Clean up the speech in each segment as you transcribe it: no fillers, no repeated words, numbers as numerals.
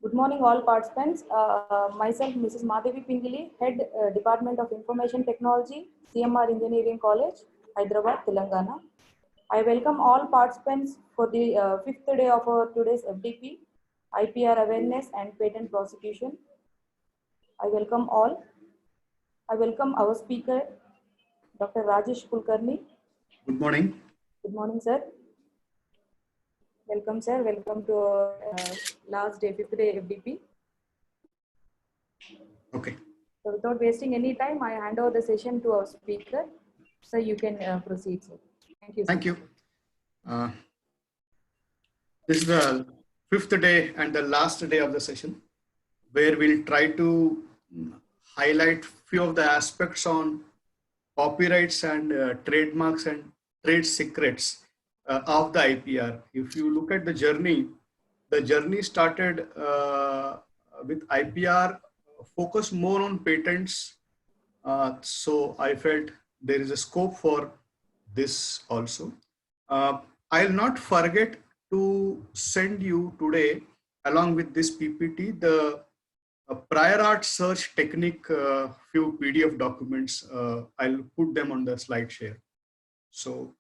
Good morning, all participants. Myself, Mrs. Madhavi Pingili, Head Department of Information Technology, CMR Engineering College, Hyderabad, Telangana. I welcome all participants for the fifth day of our today's FDP, IPR awareness and patent prosecution. I welcome all. I welcome our speaker, Dr. Rajesh Kulkarni. Good morning. Good morning, sir. Welcome, sir. Welcome to our last day, fifth day FDP. Okay. So without wasting any time, I hand over the session to our speaker. So you can proceed, sir. Thank you, sir. Thank you. This is the fifth day and the last day of the session, where we'll try to highlight few of the aspects on copyrights and trademarks and trade secrets of the IPR. If you look at the journey started with IPR, focus more on patents. So I felt there is a scope for this also. I'll not forget to send you today, along with this PPT, the prior art search technique, few PDF documents. I'll put them on the slide share. So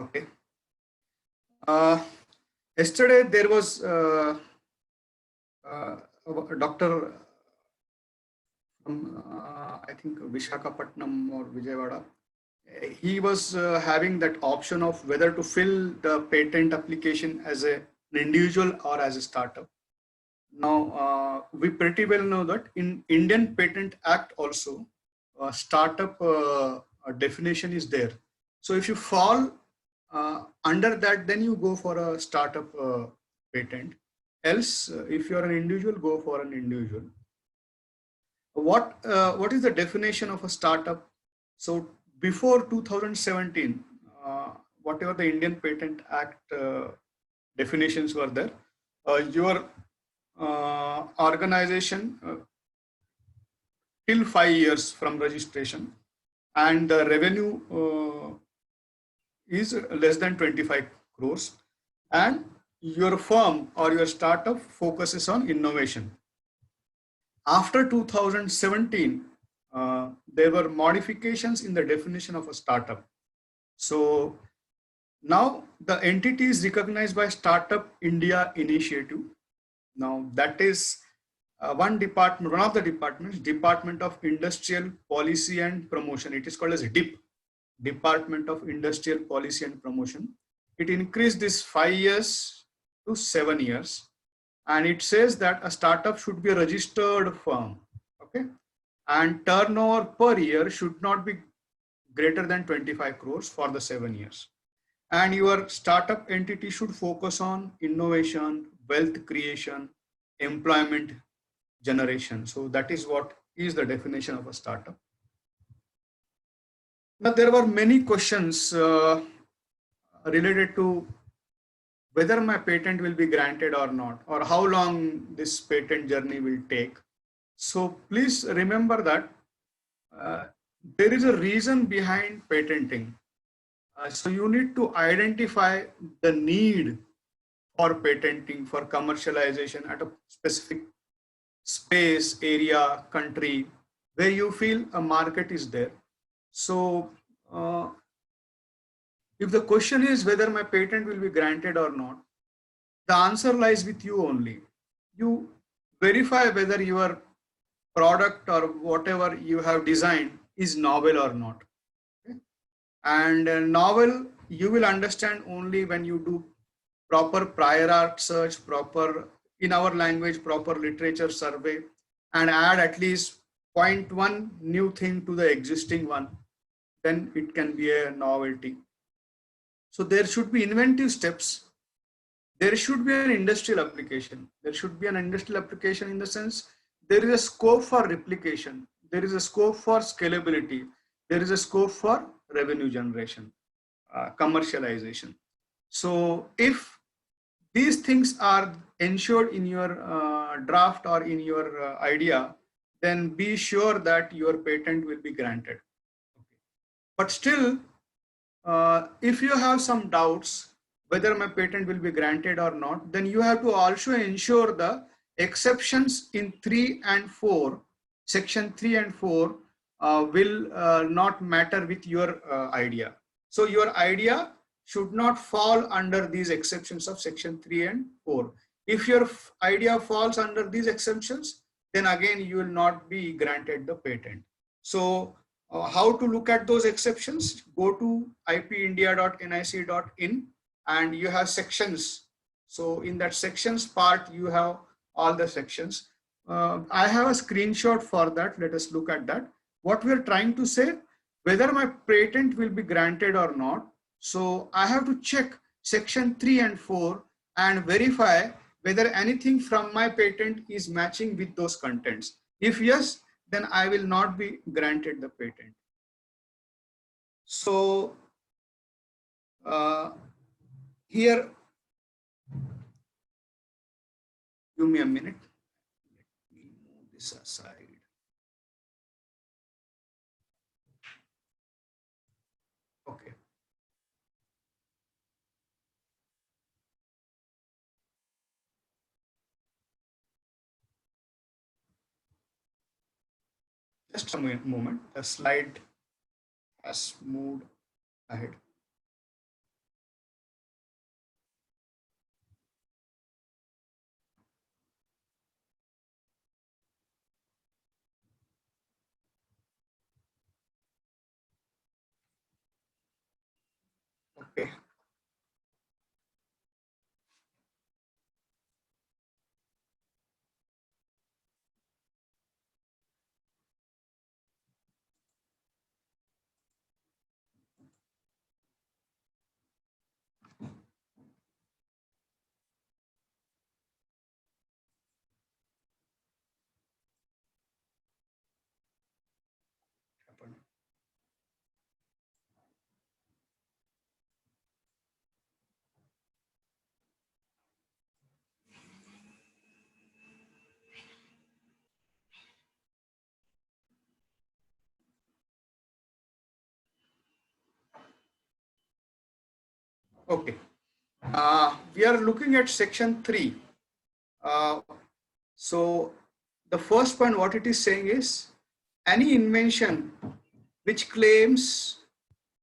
okay. Yesterday there was Dr. from I think Visakhapatnam or Vijayawada. He was having that option of whether to fill the patent application as an individual or as a startup. Now we pretty well know that in Indian Patent Act also startup definition is there. So if you fall under that, then you go for a startup patent. Else, if you are an individual, go for an individual. What is the definition of a startup? So before 2017, whatever the Indian Patent Act definitions were there, your organization till 5 years from registration, and the revenue is less than 25 crores, and your firm or your startup focuses on innovation. After 2017, there were modifications in the definition of a startup. So now the entity is recognized by Startup India Initiative. Now that is one department, one of the departments, Department of Industrial Policy and Promotion. It is called as DIP, Department of Industrial Policy and Promotion. It increased this 5 years to 7 years. And it says that a startup should be a registered firm, okay? And turnover per year should not be greater than 25 crores for the 7 years. And your startup entity should focus on innovation, wealth creation, employment generation. So that is what is the definition of a startup. Now there were many questions related to whether my patent will be granted or not, or how long this patent journey will take. So please remember that there is a reason behind patenting. So you need to identify the need for patenting, for commercialization at a specific space, area, country, where you feel a market is there. So if the question is whether my patent will be granted or not, the answer lies with you only. You verify whether your product or whatever you have designed is novel or not. Okay? And novel, you will understand only when you do proper prior art search, proper, in our language, proper literature survey, and add at least 0.1 new thing to the existing one. Then it can be a novelty. So there should be inventive steps. There should be an industrial application. There should be an industrial application in the sense there is a scope for replication. There is a scope for scalability. There is a scope for revenue generation, commercialization. So if these things are ensured in your draft or in your idea, then be sure that your patent will be granted. Okay. But still, if you have some doubts whether my patent will be granted or not, then you have to also ensure the exceptions in 3 and 4, section 3 and 4 will not matter with your idea. So your idea should not fall under these exceptions of section 3 and 4. If your idea falls under these exceptions, then again you will not be granted the patent. So how to look at those exceptions? Go to ipindia.nic.in and you have sections. So in that sections part, you have all the sections. I have a screenshot for that. Let us look at that. What we are trying to say, whether my patent will be granted or not. So I have to check section 3 and 4 and verify whether anything from my patent is matching with those contents. If yes, then I will not be granted the patent. So here, give me a minute. Let me move this aside. Okay. Just a moment. The slide has moved ahead. Okay. Okay. We are looking at section 3. So the first point, what it is saying is, any invention which claims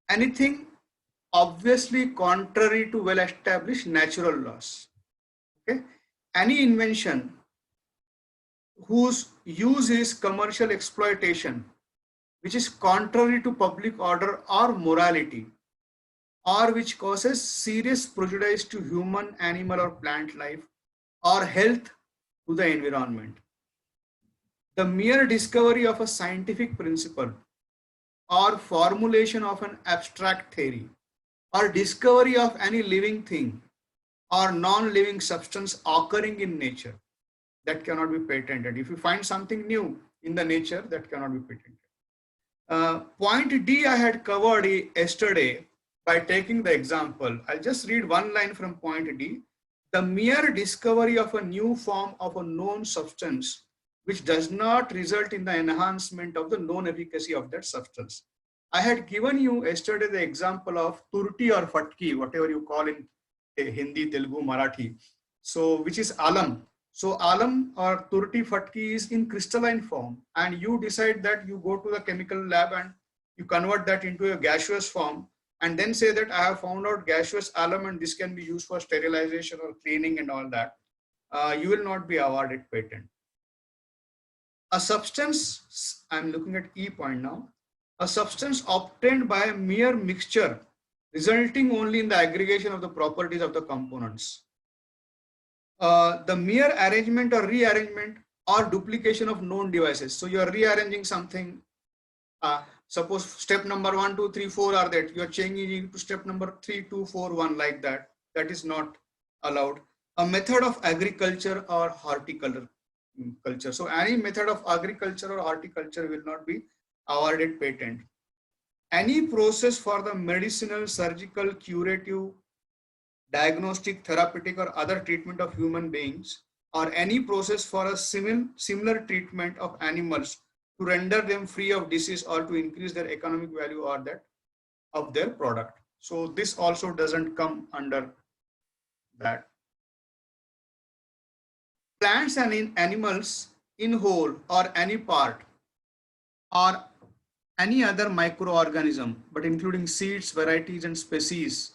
anything obviously contrary to well-established natural laws. Okay. Any invention whose use is commercial exploitation, which is contrary to public order or morality, or which causes serious prejudice to human, animal, or plant life, or health to the environment. The mere discovery of a scientific principle, or formulation of an abstract theory, or discovery of any living thing or non-living substance occurring in nature, that cannot be patented. If you find something new in the nature, that cannot be patented. Point D I had covered yesterday by taking the example. I'll just read one line from point D. The mere discovery of a new form of a known substance which does not result in the enhancement of the known efficacy of that substance. I had given you yesterday the example of turti or fatki, whatever you call in Hindi, Telugu, Marathi. So which is alam. So alam or turti fatki is in crystalline form, and you decide that you go to the chemical lab and you convert that into a gaseous form and then say that I have found out gaseous alum and this can be used for sterilization or cleaning and all that. You will not be awarded patent. A substance, I'm looking at E point now, a substance obtained by a mere mixture resulting only in the aggregation of the properties of the components. The mere arrangement or rearrangement or duplication of known devices. So you are rearranging something. Suppose step number 1, 2, 3, 4 are that. You are changing to step number 3, 2, 4, 1 like that. That is not allowed. A method of agriculture or horticulture. So any method of agriculture or horticulture will not be awarded patent. Any process for the medicinal, surgical, curative, diagnostic, therapeutic, or other treatment of human beings or any process for a similar treatment of animals to render them free of disease or to increase their economic value or that of their product. So this also doesn't come under that. Plants and animals in whole or any part or any other microorganism, but including seeds, varieties, and species,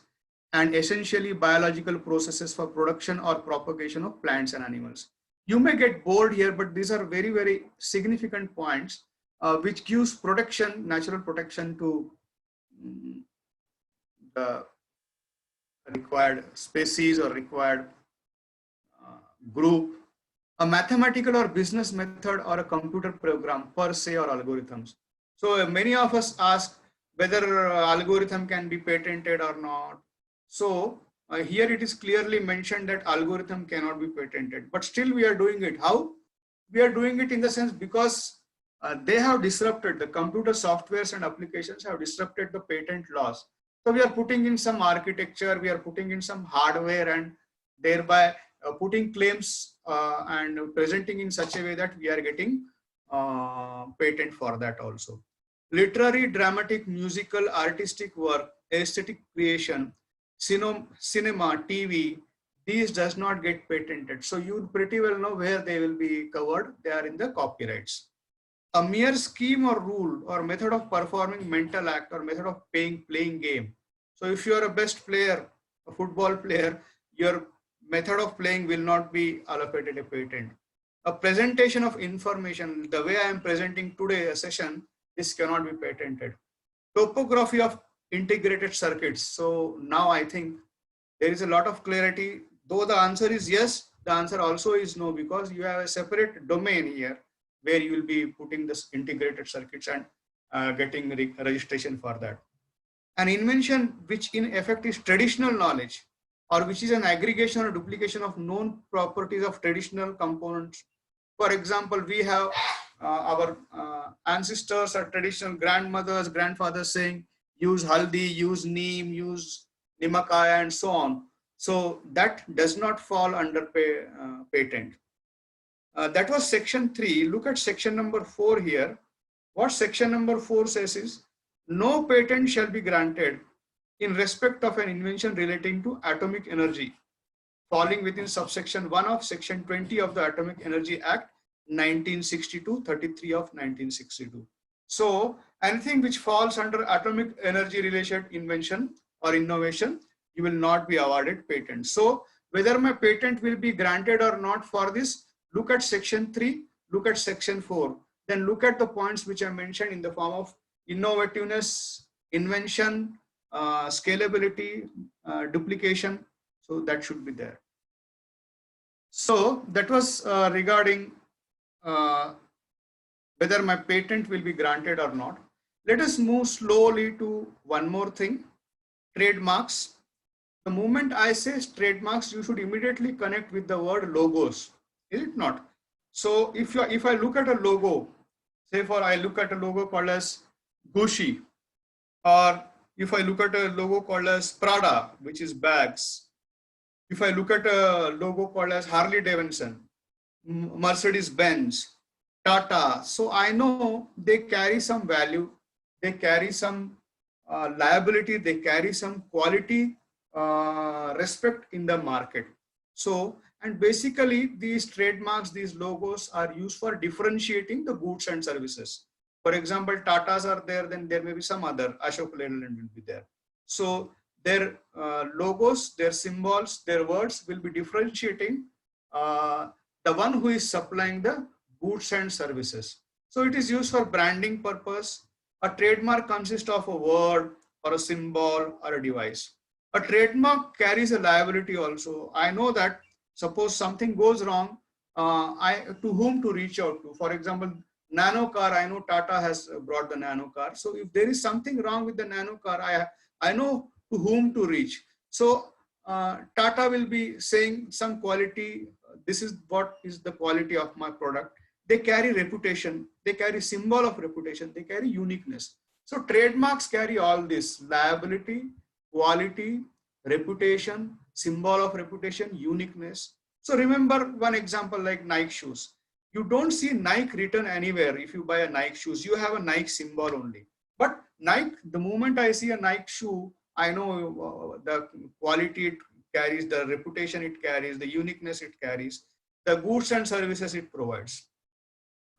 and essentially biological processes for production or propagation of plants and animals. You may get bored here, but these are very, very significant points which gives protection, natural protection to the required species or required group, a mathematical or business method or a computer program per se or algorithms. So many of us ask whether algorithm can be patented or not. So here it is clearly mentioned that algorithm cannot be patented, but still we are doing it. How? We are doing it in the sense because they have disrupted, the computer softwares and applications have disrupted the patent laws. So we are putting in some architecture, we are putting in some hardware, and thereby putting claims and presenting in such a way that we are getting patent for that also. Literary, dramatic, musical, artistic work, aesthetic creation, cinema, TV, these does not get patented. So you pretty well know where they will be covered. They are in the copyrights. A mere scheme or rule or method of performing mental act or method of playing game. So if you are a best player, a football player, your method of playing will not be allocated a patent. A presentation of information, the way I am presenting today a session, this cannot be patented. Topography of integrated circuits. So now I think there is a lot of clarity. Though the answer is yes, the answer also is no, because you have a separate domain here where you will be putting this integrated circuits and getting registration for that. An invention which in effect is traditional knowledge, or which is an aggregation or duplication of known properties of traditional components. For example, we have our ancestors or traditional grandmothers, grandfathers saying, use haldi, use neem, use nimakaya, and so on. So that does not fall under patent. That was section 3. Look at section number 4 here. What section number 4 says is, no patent shall be granted in respect of an invention relating to atomic energy, falling within subsection 1 of section 20 of the Atomic Energy Act 1962, 33 of 1962. So anything which falls under atomic energy related invention or innovation, you will not be awarded patent. So whether my patent will be granted or not for this, look at section 3, look at section 4, then look at the points which I mentioned in the form of innovativeness, invention, scalability, duplication. So that should be there. So that was regarding whether my patent will be granted or not. Let us move slowly to one more thing, trademarks. The moment I say trademarks, you should immediately connect with the word logos, is it not? So if I look at a logo, say I look at a logo called as Gucci, or if I look at a logo called as Prada, which is bags, if I look at a logo called as Harley Davidson, Mercedes Benz, Tata, so I know they carry some value, they carry some liability, they carry some quality respect in the market. So, and basically these trademarks, these logos are used for differentiating the goods and services. For example, Tatas are there, then there may be some other, Ashok Leyland will be there. So their logos, their symbols, their words will be differentiating the one who is supplying the goods and services. So it is used for branding purpose. A trademark consists of a word or a symbol or a device. A trademark carries a liability also. I know that suppose something goes wrong, to whom to reach out to. For example, nano car, I know Tata has brought the nano car. So if there is something wrong with the nano car, I know to whom to reach. So Tata will be saying some quality, this is what is the quality of my product. They carry reputation, they carry symbol of reputation, they carry uniqueness. So trademarks carry all this: liability, quality, reputation, symbol of reputation, uniqueness. So remember one example like Nike shoes. You don't see Nike written anywhere. If you buy a Nike shoes, you have a Nike symbol only. But Nike, the moment I see a Nike shoe, I know the quality it carries, the reputation it carries, the uniqueness it carries, the goods and services it provides.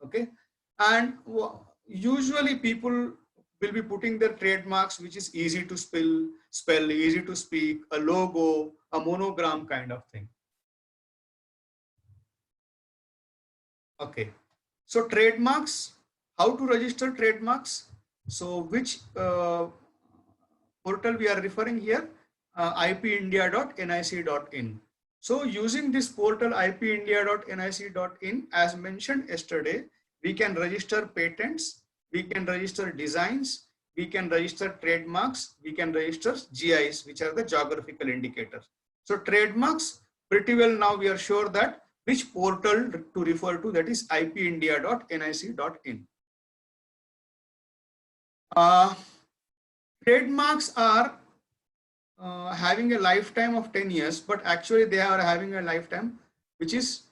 Okay. And usually people will be putting their trademarks, which is easy to spell, easy to speak, a logo, a monogram kind of thing. Okay, so trademarks, how to register trademarks? So which portal we are referring here? ipindia.nic.in. So using this portal ipindia.nic.in, as mentioned yesterday, we can register patents, we can register designs, we can register trademarks, we can register GIs, which are the geographical indicators. So trademarks, pretty well now we are sure that which portal to refer to, that is ipindia.nic.in. Trademarks are having a lifetime of 10 years, but actually they are having a lifetime which is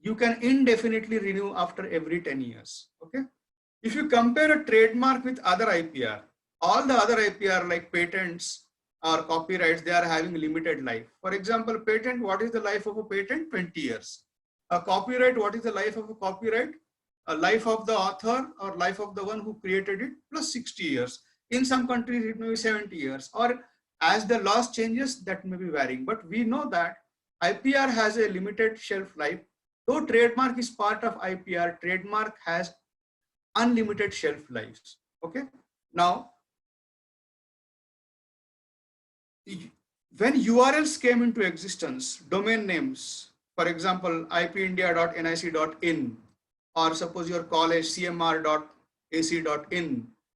you can indefinitely renew after every 10 years. Okay. If you compare a trademark with other IPR, all the other IPR like patents or copyrights, they are having limited life. For example, patent, what is the life of a patent? 20 years. A copyright, what is the life of a copyright? A life of the author or life of the one who created it plus 60 years. In some countries, it may be 70 years, or as the laws changes, that may be varying. But we know that IPR has a limited shelf life. Though trademark is part of IPR, trademark has unlimited shelf lives. Okay. Now, when URLs came into existence, domain names, for example, ipindia.nic.in, or suppose your college cmr.ac.in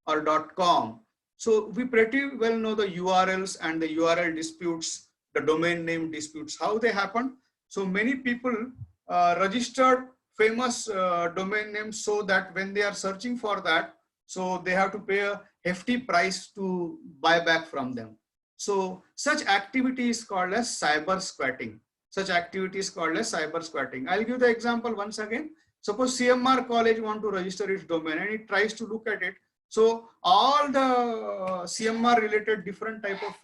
or .com. So we pretty well know the URLs and the URL disputes, the domain name disputes, how they happen. So many people registered famous domain names so that when they are searching for that, so they have to pay a hefty price to buy back from them. So such activity is called as cyber squatting. Such activity is called as cyber squatting. I'll give the example once again. Suppose CMR college want to register its domain and it tries to look at it. So all the CMR related different type of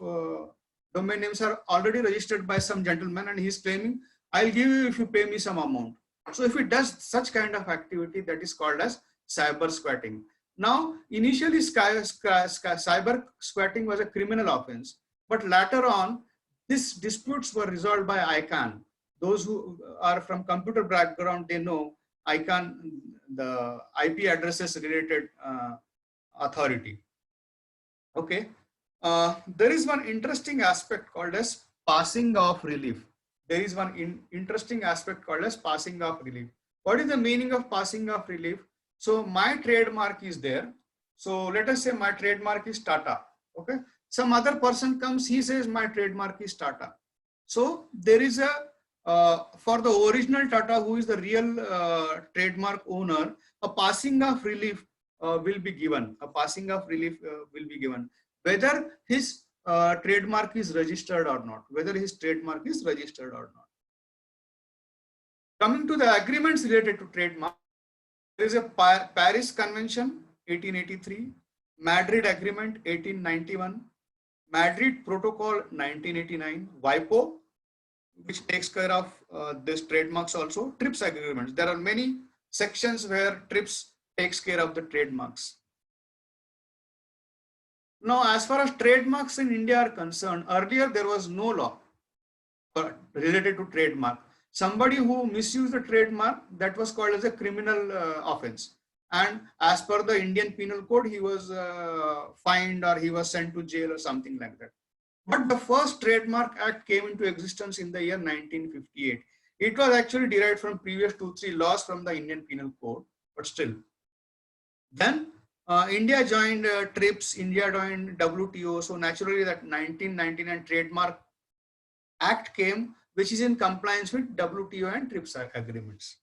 domain names are already registered by some gentleman, and he's claiming, I'll give you if you pay me some amount. So if it does such kind of activity, that is called as cyber squatting. Now, initially cyber squatting was a criminal offense, but later on, these disputes were resolved by ICANN. Those who are from computer background, they know ICANN, the IP addresses related authority. Okay. There is one interesting aspect called as passing of relief. There is one interesting aspect called as passing of relief. What is the meaning of passing of relief? So my trademark is there. So let us say my trademark is Tata. Okay. Some other person comes, he says my trademark is Tata. So there is a, for the original Tata, who is the real trademark owner, a passing of relief will be given. A passing of relief will be given. Whether his trademark is registered or not. Whether his trademark is registered or not. Coming to the agreements related to trademark, there is a Paris Convention 1883, Madrid Agreement 1891, Madrid Protocol 1989, WIPO, which takes care of this trademarks also, TRIPS agreements. There are many sections where TRIPS takes care of the trademarks. Now, as far as trademarks in India are concerned, earlier there was no law related to trademark. Somebody who misused the trademark, that was called as a criminal offense. And as per the Indian Penal Code, he was fined or he was sent to jail or something like that. But the first Trademark Act came into existence in the year 1958. It was actually derived from previous 2-3 laws from the Indian Penal Code, but still. Then India joined TRIPS, India joined WTO. So naturally that 1999 Trademark Act came, which is in compliance with WTO and TRIPS agreements.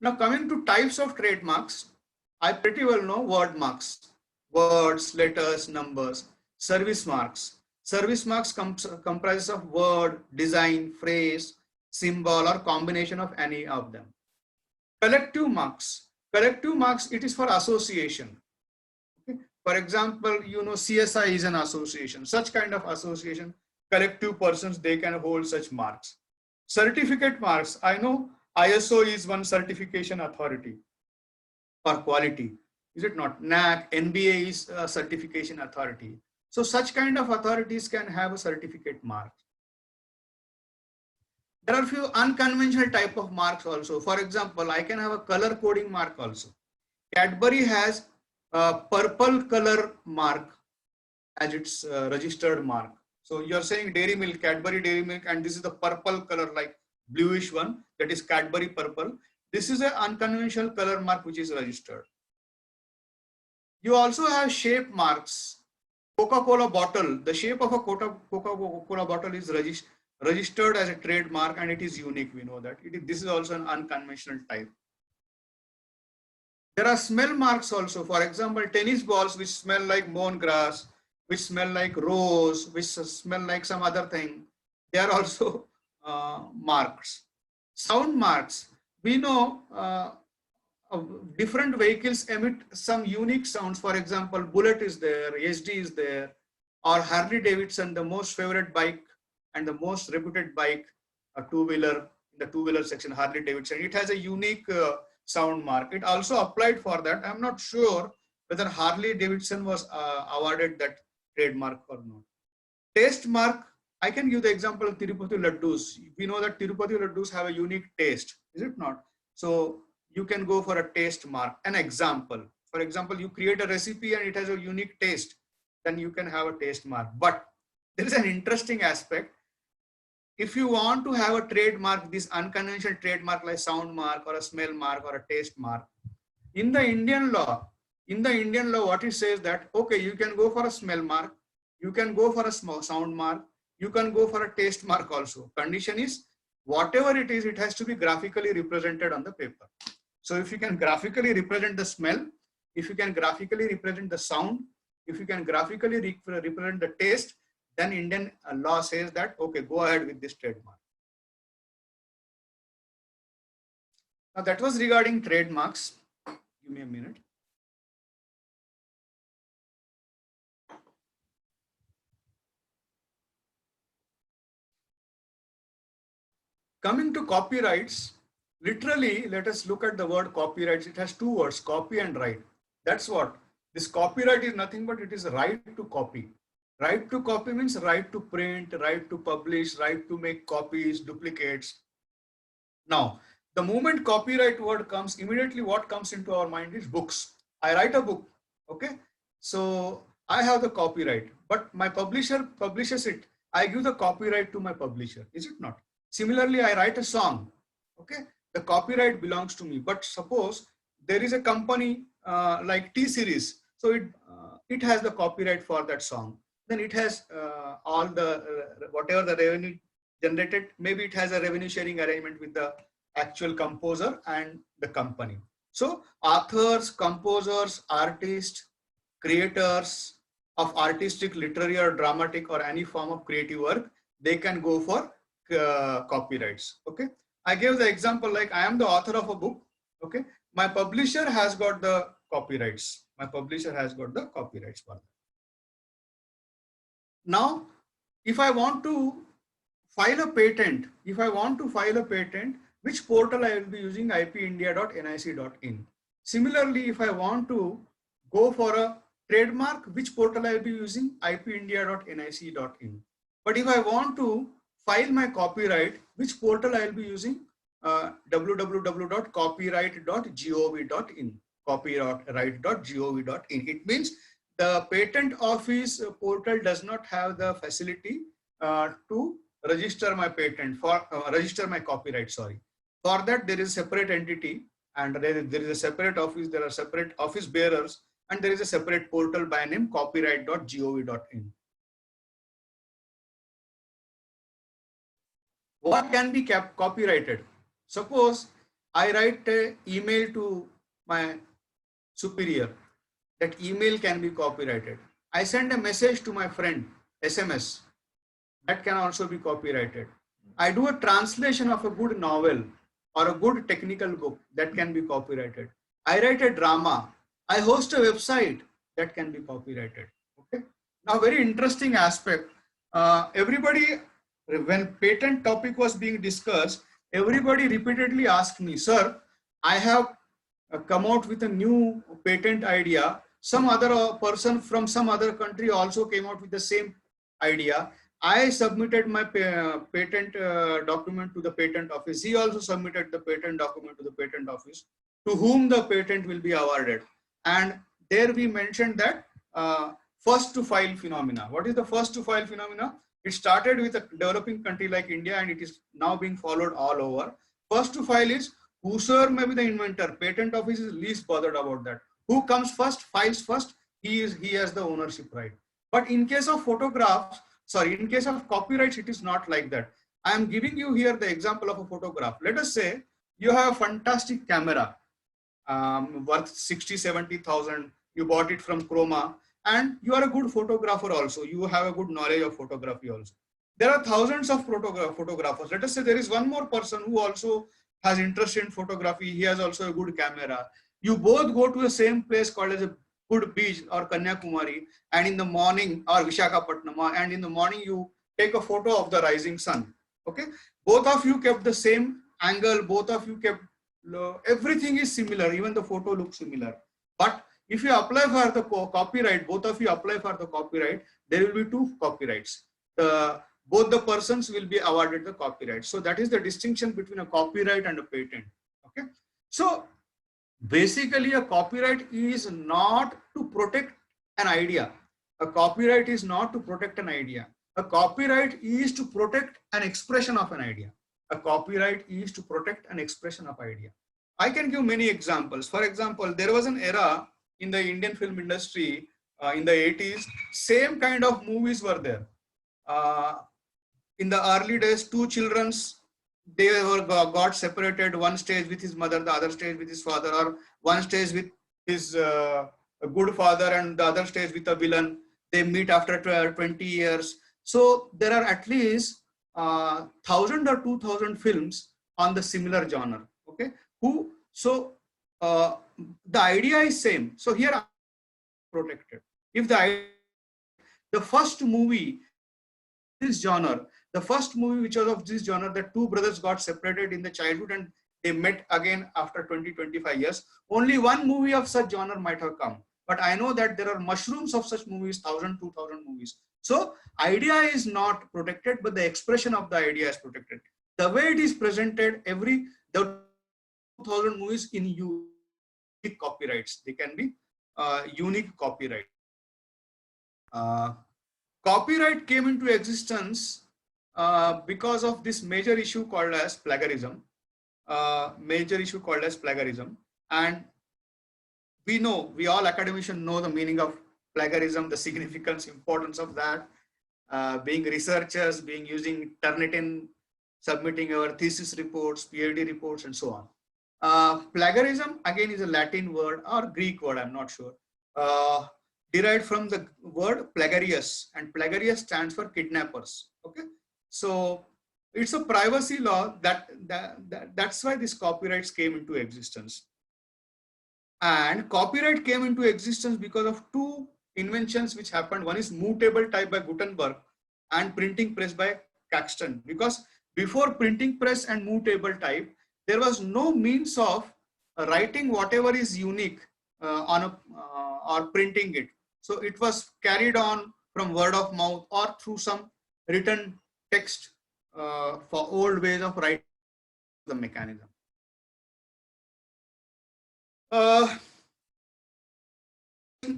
Now coming to types of trademarks, I pretty well know word marks, words, letters, numbers, service marks. Service marks comprises of word, design, phrase, symbol, or combination of any of them. Collective marks. Collective marks, it is for association. Okay? For example, you know, CSI is an association. Such kind of association, collective persons, they can hold such marks. Certificate marks. I know ISO is one certification authority for quality. Is it not? NAAC, NBA is a certification authority. So such kind of authorities can have a certificate mark. There are a few unconventional type of marks also. For example, I can have a color coding mark also. Cadbury has a purple color mark as its registered mark. So you're saying dairy milk, Cadbury dairy milk, and this is the purple color, like bluish one, that is Cadbury purple. This is an unconventional color mark which is registered. You also have shape marks. Coca-Cola bottle, the shape of a Coca-Cola bottle is registered as a trademark, and it is unique. We know that. This is also an unconventional type. There are smell marks also. For example, tennis balls which smell like mown grass, which smell like rose, which smell like some other thing. They are also marks. Sound marks. We know different vehicles emit some unique sounds. For example, Bullet is there, HD is there, or Harley Davidson, the most favorite bike and the most reputed bike, a two-wheeler, in the two-wheeler section, Harley Davidson. It has a unique sound mark. It also applied for that. I'm not sure whether Harley Davidson was awarded that trademark or not. Taste mark, I can give the example of Tirupati Laddus. We know that Tirupati Laddus have a unique taste, is it not? So you can go for a taste mark. An example, for example, you create a recipe and it has a unique taste, then you can have a taste mark. But there is an interesting aspect. If you want to have a trademark, this unconventional trademark like sound mark or a smell mark or a taste mark, in the Indian law, what it says that, okay, you can go for a smell mark, you can go for a sound mark, you can go for a taste mark also. Condition is, whatever it is, it has to be graphically represented on the paper. So if you can graphically represent the smell, if you can graphically represent the sound, if you can graphically represent the taste, then Indian law says that, okay, go ahead with this trademark. Now that was regarding trademarks. Give me a minute. Coming to copyrights, literally, let us look at the word copyrights. It has two words, copy and write. That's what. This copyright is nothing but it is right to copy. Right to copy means right to print, right to publish, right to make copies, duplicates. Now, the moment copyright word comes, immediately what comes into our mind is books. I write a book, okay? So I have the copyright, but my publisher publishes it. I give the copyright to my publisher, is it not? Similarly, I write a song, okay? The copyright belongs to me, but suppose there is a company like T-Series, so it has the copyright for that song. Then it has all the, whatever the revenue generated, maybe it has a revenue sharing arrangement with the actual composer and the company. So authors, composers, artists, creators of artistic, literary or dramatic or any form of creative work, they can go for copyrights, okay? I gave the example like I am the author of a book, okay? My publisher has got the copyrights. My publisher has got the copyrights for that. Now, if I want to file a patent, which portal I will be using? ipindia.nic.in. Similarly, if I want to go for a trademark, which portal I will be using? ipindia.nic.in. But if I want to file my copyright, which portal I will be using? www.copyright.gov.in. Copyright.gov.in. It means the patent office portal does not have the facility to register my patent, register my copyright, sorry. For that, there is a separate entity and there is a separate office, there are separate office bearers, and there is a separate portal by name copyright.gov.in. What can be copyrighted? Suppose I write an email to my superior. That email can be copyrighted. I send a message to my friend. SMS, that can also be copyrighted. I do a translation of a good novel or a good technical book, that can be copyrighted. I write a drama. I host a website, that can be copyrighted. Okay. Now, very interesting aspect. Everybody, when patent topic was being discussed, everybody repeatedly asked me, sir, I have come out with a new patent idea. Some other person from some other country also came out with the same idea. I submitted my patent document to the patent office. He also submitted the patent document to the patent office, to whom the patent will be awarded. And there we mentioned that first to file phenomena. What is the first to file phenomena? It started with a developing country like India, and it is now being followed all over. First to file is whosoever may be the inventor. Patent office is least bothered about that. Who comes first, files first, he has the ownership right. But in case of photographs, sorry, in case of copyrights, it is not like that. I am giving you here the example of a photograph. Let us say you have a fantastic camera worth 60, 70,000. You bought it from Chroma, and you are a good photographer also. You have a good knowledge of photography also. There are thousands of photographers. Let us say there is one more person who also has interest in photography. He has also a good camera. You both go to the same place called as a good beach or Kanyakumari, and in the morning, or Vishakhapatnam, and in the morning you take a photo of the rising sun. Okay, both of you kept the same angle, both of you kept, everything is similar, even the photo looks similar. But if you apply for the copyright, both of you apply for the copyright, there will be two copyrights. Both the persons will be awarded the copyright. So that is the distinction between a copyright and a patent. Okay, so basically a copyright is not to protect an idea. A copyright is not to protect an idea. A copyright is to protect an expression of an idea. A copyright is to protect an expression of idea. I can give many examples. For example, there was an era in the Indian film industry in the 80s, same kind of movies were there. In the early days, two children's, they were got separated. One stays with his mother, the other stays with his father, or one stays with his good father and the other stays with a villain. They meet after 20 years. So there are at least 1,000 or 2,000 films on the similar genre. Okay, the idea is same. So here protected. If the first movie this genre, the first movie which was of this genre, that two brothers got separated in the childhood and they met again after 20-25 years, only one movie of such genre might have come. But I know that there are mushrooms of such movies, 1,000, 2,000 movies. So idea is not protected, but the expression of the idea is protected. The way it is presented, the 2,000 movies in unique copyrights. They can be unique copyright. Copyright came into existence because of this major issue called as plagiarism. And we all academicians know the meaning of plagiarism, the significance, importance of that. Being researchers, using Turnitin, submitting our thesis reports, PhD reports, and so on. Plagiarism again is a Latin word or Greek word, I'm not sure. Derived from the word plagiarius, and plagiarius stands for kidnappers. Okay, so it's a privacy law that's why these copyrights came into existence. And copyright came into existence because of two inventions which happened. One is movable type by Gutenberg and printing press by Caxton. Because before printing press and movable type, there was no means of writing whatever is unique or printing it. So it was carried on from word of mouth or through some written text for old ways of writing the mechanism.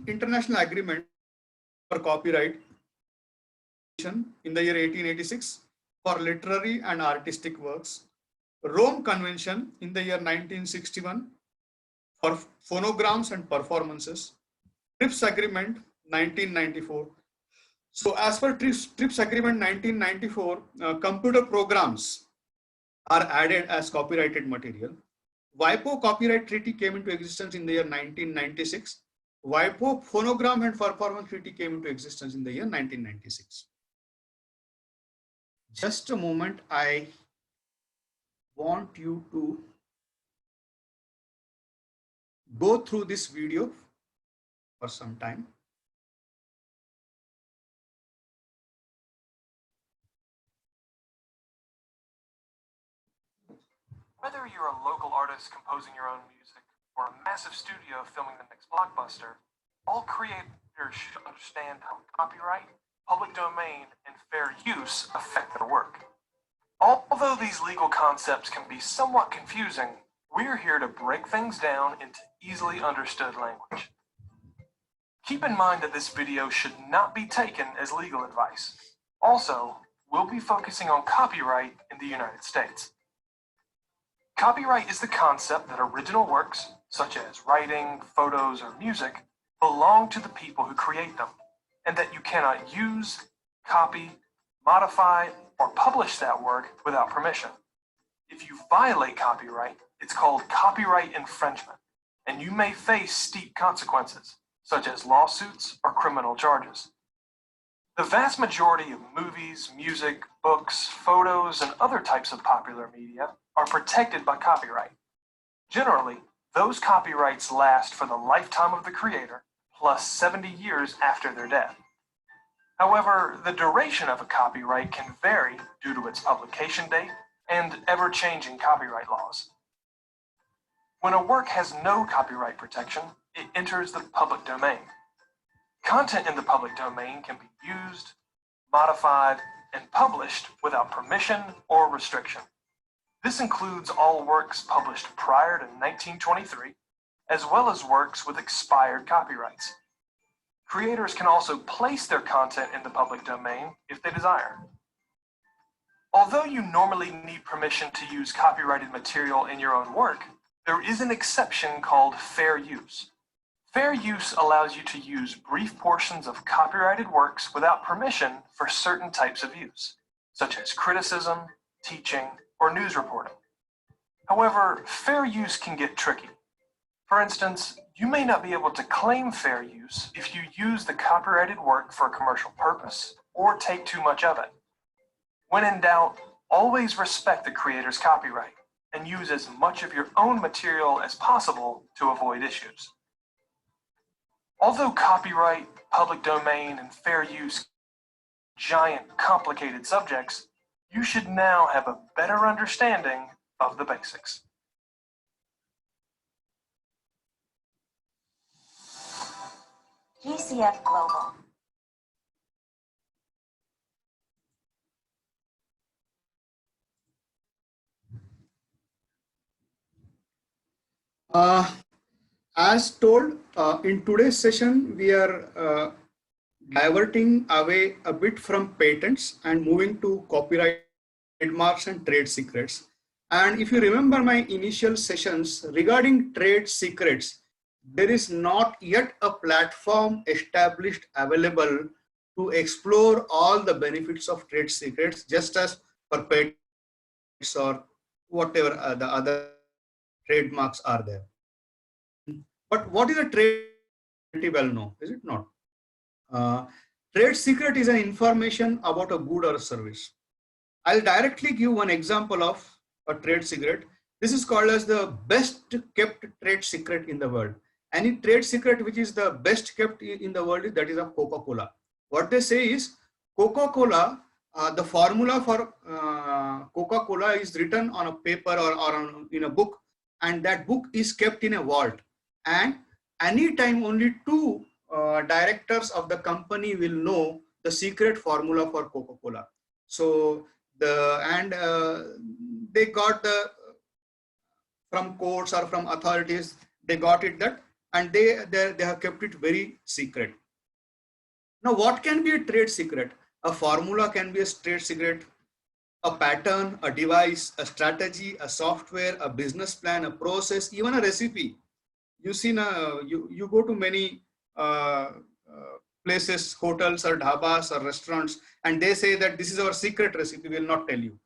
International agreement for copyright in the year 1886 for literary and artistic works. Rome Convention in the year 1961 for phonograms and performances. TRIPS Agreement 1994. So as per TRIPS Agreement 1994, computer programs are added as copyrighted material. WIPO Copyright Treaty came into existence in the year 1996. WIPO phonogram and performance treaty came into existence in the year 1996. Just a moment, I want you to go through this video for some time. Whether you're a local artist composing your own music or a massive studio filming the next blockbuster, all creators should understand how copyright, public domain, and fair use affect their work. Although these legal concepts can be somewhat confusing, we're here to break things down into easily understood language. Keep in mind that this video should not be taken as legal advice. Also, we'll be focusing on copyright in the United States. Copyright is the concept that original works, such as writing, photos, or music, belong to the people who create them, and that you cannot use, copy, modify, or publish that work without permission. If you violate copyright, it's called copyright infringement, and you may face steep consequences, such as lawsuits or criminal charges. The vast majority of movies, music, books, photos, and other types of popular media are protected by copyright. Generally, those copyrights last for the lifetime of the creator, plus 70 years after their death. However, the duration of a copyright can vary due to its publication date and ever-changing copyright laws. When a work has no copyright protection, it enters the public domain. Content in the public domain can be used, modified, and published without permission or restriction. This includes all works published prior to 1923, as well as works with expired copyrights. Creators can also place their content in the public domain if they desire. Although you normally need permission to use copyrighted material in your own work, there is an exception called fair use. Fair use allows you to use brief portions of copyrighted works without permission for certain types of use, such as criticism, teaching, or news reporting. However, fair use can get tricky. For instance, you may not be able to claim fair use if you use the copyrighted work for a commercial purpose or take too much of it. When in doubt, always respect the creator's copyright and use as much of your own material as possible to avoid issues. Although copyright, public domain, and fair use are giant, complicated subjects, you should now have a better understanding of the basics. GCF Global. As told, in today's session, we are diverting away a bit from patents and moving to copyright, trademarks, and trade secrets. And if you remember my initial sessions regarding trade secrets, there is not yet a platform established available to explore all the benefits of trade secrets, just as for patents or whatever the other trademarks are there. But what is a trade? Pretty well known, is it not? Trade secret is an information about a good or a service. I'll directly give one example of a trade secret. This is called as the best kept trade secret in the world. Any trade secret which is the best kept in the world, that is of Coca-Cola. What they say is Coca-Cola, the formula for Coca-Cola is written on a paper or in a book, and that book is kept in a vault. And anytime only two directors of the company will know the secret formula for Coca-Cola. So they got from courts or from authorities, they got it that, and they have kept it very secret. Now, what can be a trade secret? A formula can be a trade secret. A pattern, a device, a strategy, a software, a business plan, a process, even a recipe. You see, you go to many places, hotels or dhabas or restaurants, and they say that this is our secret recipe, we will not tell you.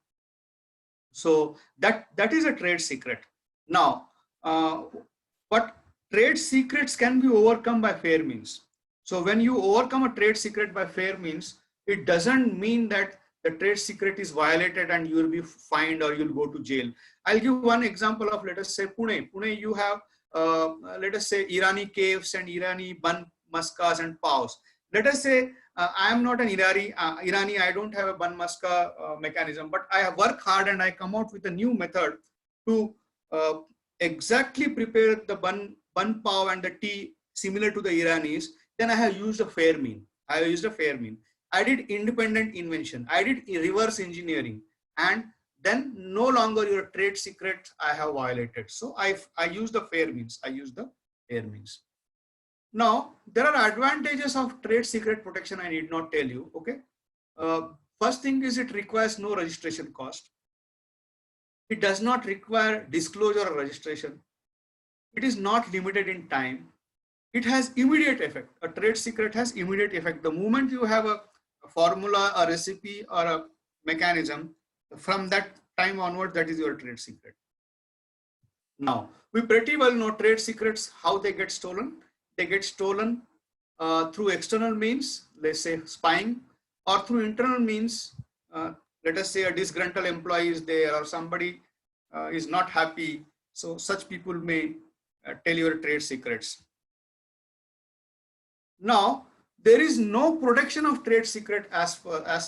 So that is a trade secret. Now, but trade secrets can be overcome by fair means. So when you overcome a trade secret by fair means, it doesn't mean that the trade secret is violated and you will be fined or you'll go to jail. I'll give one example of, let us say, Pune. Pune, you have, let us say, Irani caves and Irani bun maskas and paos. Let us say, I am not an Irani, I don't have a bun maska mechanism, but I work hard and I come out with a new method to exactly prepare the bun pav and the tea similar to the Iranis. Then I have used a fair mean. I did independent invention. I did reverse engineering, and then no longer your trade secret I have violated. So I use the fair means. Now there are advantages of trade secret protection. I need not tell you. Okay. First thing is it requires no registration cost. It does not require disclosure or registration. It is not limited in time. It has immediate effect. A trade secret has immediate effect. The moment you have a formula, a recipe, or a mechanism, from that time onward, that is your trade secret. Now, we pretty well know trade secrets, how they get stolen. They get stolen through external means, let's say spying, or through internal means. Let us say a disgruntled employee is there, or somebody is not happy. So such people may tell your trade secrets. Now, there is no protection of trade secret as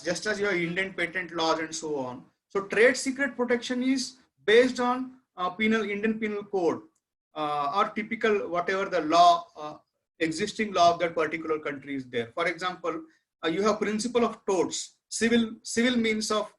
just as your Indian patent laws and so on. So trade secret protection is based on Indian Penal Code or typical whatever the law, existing law of that particular country is there. For example, you have principle of torts, civil means of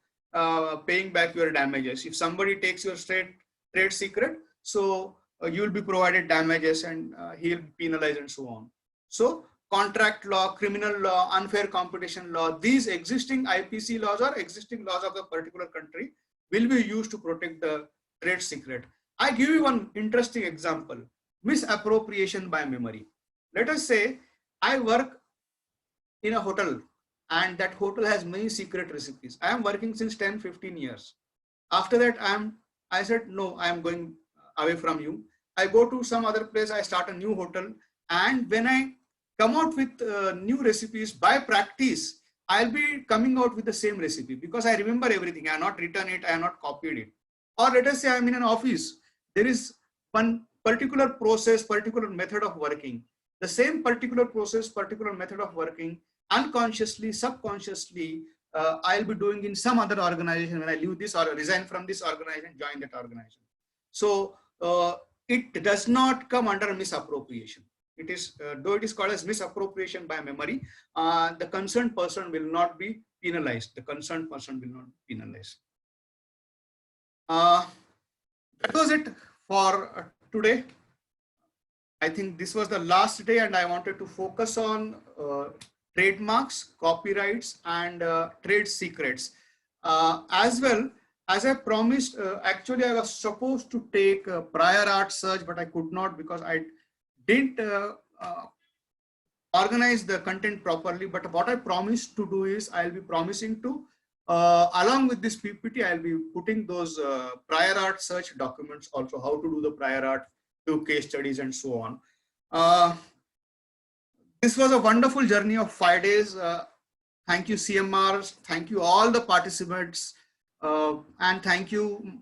paying back your damages. If somebody takes your trade secret, so you will be provided damages and he will be penalized and so on. So contract law, criminal law, unfair competition law, these existing IPC laws or existing laws of the particular country will be used to protect the trade secret. I give you one interesting example, misappropriation by memory. Let us say I work in a hotel and that hotel has many secret recipes. I am working since 10-15 years. After that, I said, no, I am going away from you. I go to some other place, I start a new hotel, and when I come out with new recipes, by practice, I'll be coming out with the same recipe because I remember everything. I have not written it, I have not copied it. Or let us say I'm in an office. There is one particular process, particular method of working. The same particular process, particular method of working, unconsciously, subconsciously, I'll be doing in some other organization when I leave this or resign from this organization, join that organization. So it does not come under misappropriation. It is, though it is called as misappropriation by memory, the concerned person will not be penalized. That was it for today. I think this was the last day and I wanted to focus on trademarks, copyrights, and trade secrets. As well, as I promised, actually I was supposed to take a prior art search, but I could not because I didn't organize the content properly. But what I promised to do is I'll be promising to, along with this PPT, I'll be putting those prior art search documents also, how to do the prior art, do case studies and so on. This was a wonderful journey of 5 days. Thank you CMR, thank you all the participants, and thank you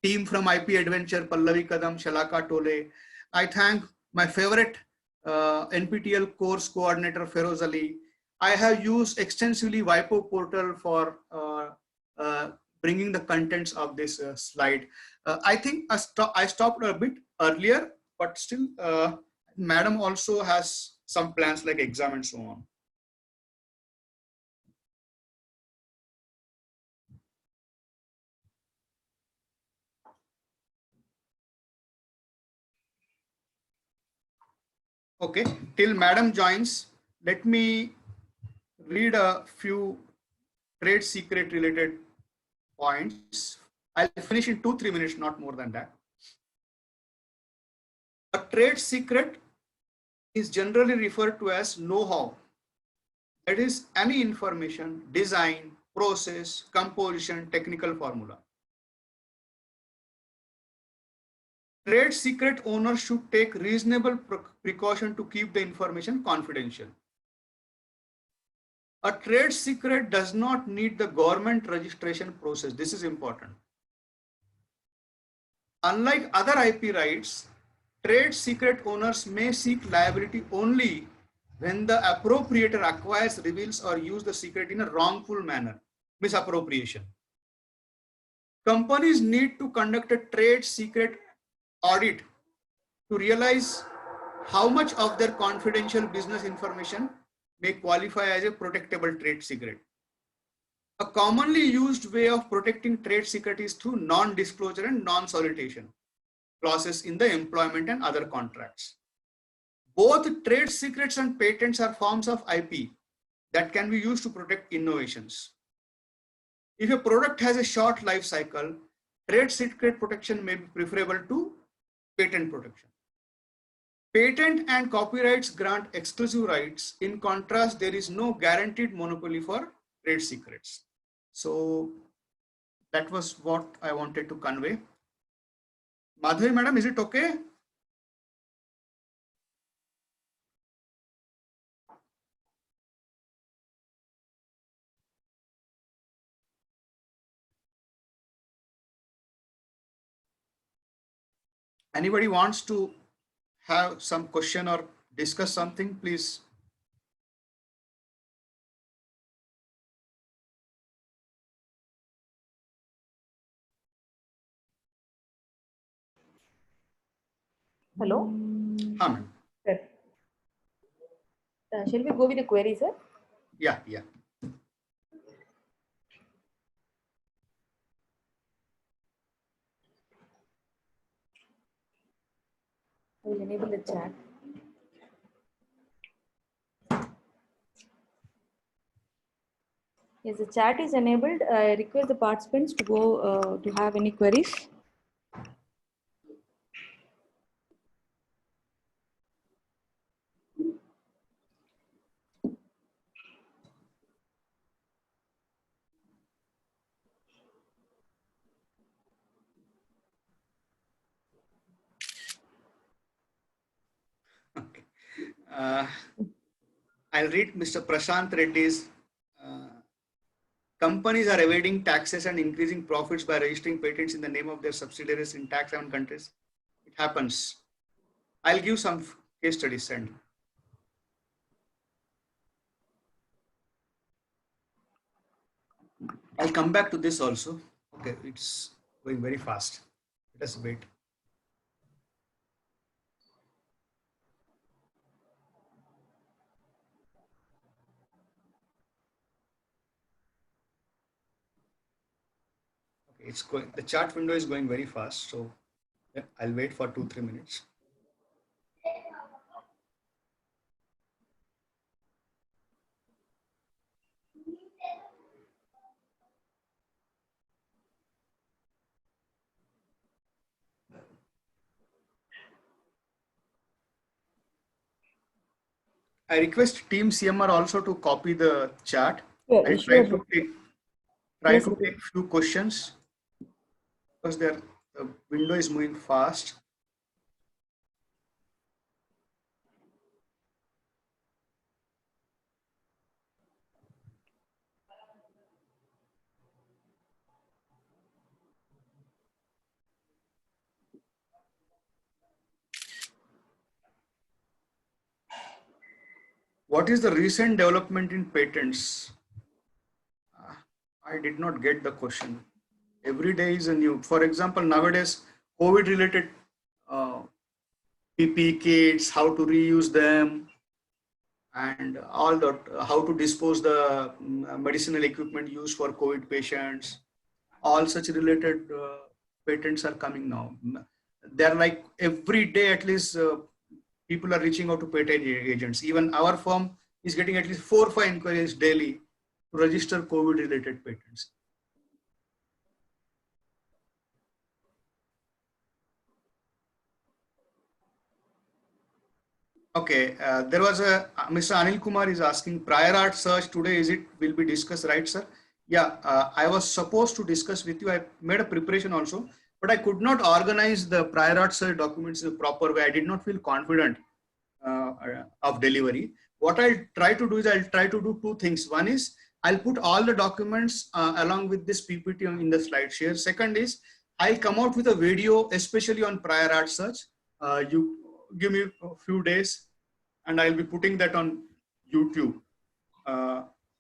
team from IP Adventure, Pallavi Kadam, Shalaka Tole. I thank my favorite NPTEL course coordinator, Feroz Ali. I have used extensively WIPO portal for bringing the contents of this slide. I think I stopped a bit earlier, but still Madam also has some plans like exam and so on. Okay, till Madam joins, let me read a few trade secret related points. I'll finish in 2-3 minutes, not more than that. A trade secret is generally referred to as know-how. That is any information, design, process, composition, technical formula. trade secret owners should take reasonable precaution to keep the information confidential. A trade secret does not need the government registration process. This is important. Unlike other IP rights, trade secret owners may seek liability only when the appropriator acquires, reveals, or uses the secret in a wrongful manner, misappropriation. Companies need to conduct a trade secret audit to realize how much of their confidential business information may qualify as a protectable trade secret. A commonly used way of protecting trade secret is through non-disclosure and non-solicitation clauses in the employment and other contracts. Both trade secrets and patents are forms of IP that can be used to protect innovations. If a product has a short life cycle, trade secret protection may be preferable to patent protection. Patent and copyrights grant exclusive rights. In contrast, there is no guaranteed monopoly for trade secrets. So that was what I wanted to convey. Madhavi madam, is it okay? Anybody wants to have some question or discuss something, please. Hello. Ma'am. Sir. Shall we go with the query, sir? Yeah. I will enable the chat. Yes, the chat is enabled. I request the participants to go to have any queries. Okay. I'll read Mr. Prashant Reddy's. Companies are evading taxes and increasing profits by registering patents in the name of their subsidiaries in tax haven countries. It happens. I'll give some case studies and I'll come back to this also. Okay, it's going very fast. Let us wait. Okay, it's going. The chart window is going very fast, so yeah, I'll wait for 2-3 minutes. I request Team CMR also to copy the chart. Yeah, I'll sure. try to take few questions because the window is moving fast. What is the recent development in patents? I did not get the question. Every day is a new. For example, nowadays, COVID-related PPE kits, how to reuse them, and all that, how to dispose the medicinal equipment used for COVID patients. All such related patents are coming now. They're like every day, at least people are reaching out to patent agents. Even our firm is getting at least 4 or 5 inquiries daily to register COVID related patents. Okay, there was a Mr. Anil Kumar is asking prior art search today, is it will be discussed, right, sir? Yeah, I was supposed to discuss with you. I made a preparation also. but I could not organize the prior art search documents in a proper way. I did not feel confident of delivery. What I'll try to do is I'll try to do two things. One is I'll put all the documents along with this PPT in the slide share. Second is I'll come out with a video, especially on prior art search. You give me a few days and I'll be putting that on YouTube.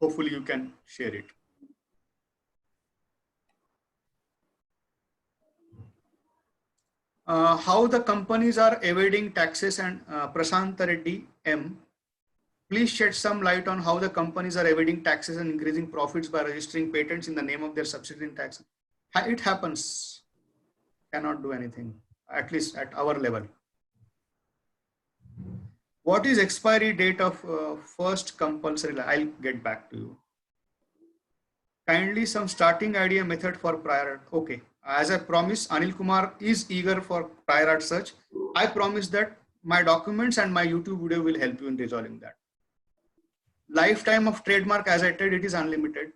Hopefully you can share it. How the companies are evading taxes, and Prashant Reddy M. Please shed some light on how the companies are evading taxes and increasing profits by registering patents in the name of their subsidy in tax. It happens. Cannot do anything, at least at our level. What is expiry date of first compulsory? I'll get back to you. Kindly some starting idea method for prior art. Okay. As I promised, Anil Kumar is eager for prior art search. I promise that my documents and my YouTube video will help you in resolving that. Lifetime of trademark, as I said, it is unlimited.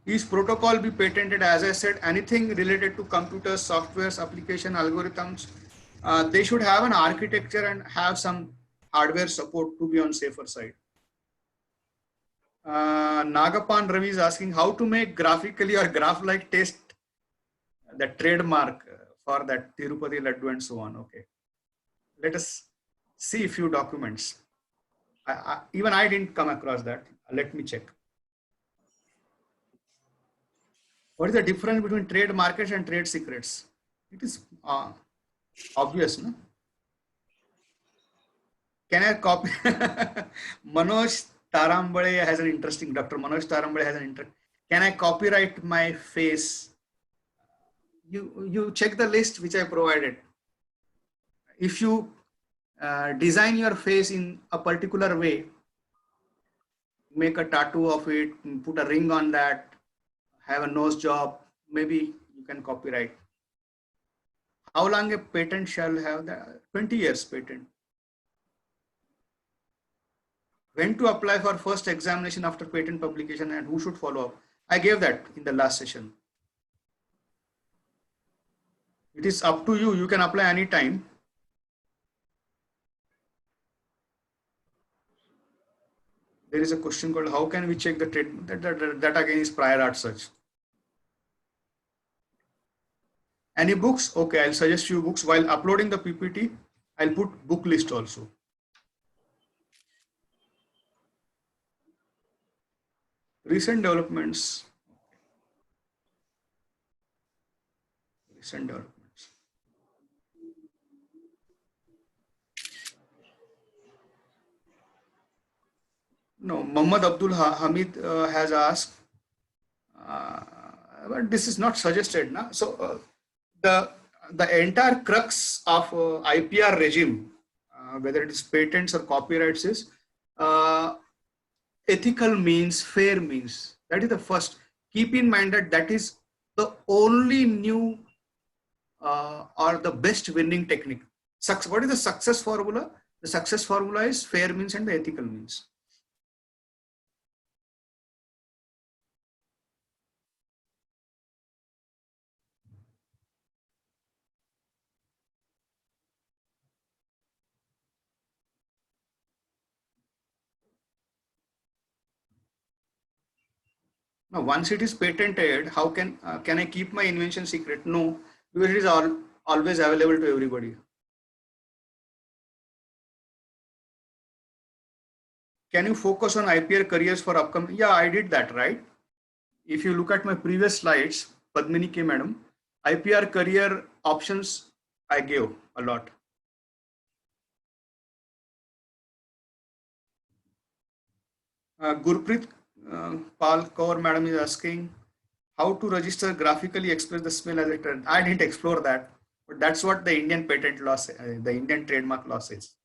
Is protocol be patented? As I said, anything related to computers, softwares, application, algorithms, they should have an architecture and have some hardware support to be on safer side. Nagapan Ravi is asking how to make graphically or graph-like test the trademark for that Tirupati Laddu and so on. Okay, let us see a few documents. Even I didn't come across that. Let me check. What is the difference between trade markets and trade secrets? It is obvious, no? Can I copy? Manoj Tarambale has an interesting, Dr. Manoj Tarambale has an interest. Can I copyright my face? You check the list which I provided. If you design your face in a particular way, make a tattoo of it, put a ring on that, have a nose job, maybe you can copyright. How long a patent shall have? The 20 years patent. When to apply for first examination after patent publication and who should follow up? I gave that in the last session. It is up to you. You can apply anytime. There is a question called how can we check the trade? That again is prior art search. Any books? Okay, I'll suggest few books. While uploading the PPT, I'll put book list also. Recent developments. Recent developments. No, Muhammad Abdul Hamid has asked, but this is not suggested. Na? So the entire crux of IPR regime, whether it is patents or copyrights, is ethical means, fair means. That is the first. Keep in mind that that is the only new or the best winning technique. What is the success formula? The success formula is fair means and the ethical means. Now, once it is patented, how can I keep my invention secret? No, because it is always available to everybody. Can you focus on IPR careers for upcoming? Yeah, I did that, right? If you look at my previous slides, Padmini K. Madam, IPR career options I gave a lot. Gurpreet Pal Kaur Madam is asking how to register graphically express the smell as a trend. I didn't explore that, but that's what the Indian patent law, the Indian trademark law says.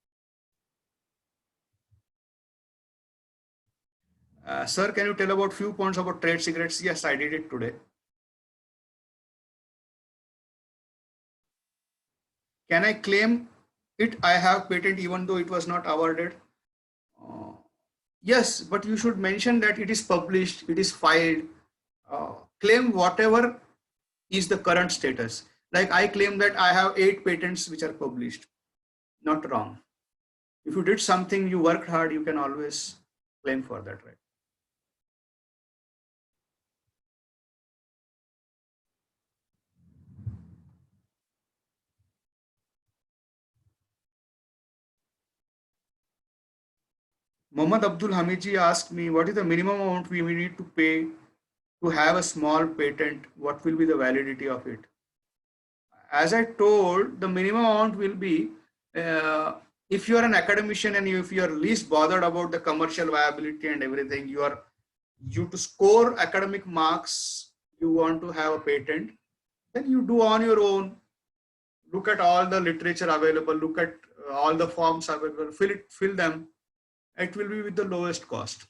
Sir, can you tell about few points about trade secrets? Yes, I did it today. Can I claim it? I have patent even though it was not awarded. Yes, but you should mention that it is published, it is filed. Claim whatever is the current status. Like I claim that I have 8 patents which are published. Not wrong. If you did something, you worked hard, you can always claim for that, right? Mohammad Abdul Hamidji asked me, what is the minimum amount we need to pay to have a small patent? What will be the validity of it? As I told, the minimum amount will be if you are an academician and if you are least bothered about the commercial viability and everything, you to score academic marks, you want to have a patent, then you do on your own. Look at all the literature available, look at all the forms available, fill them. It will be with the lowest cost.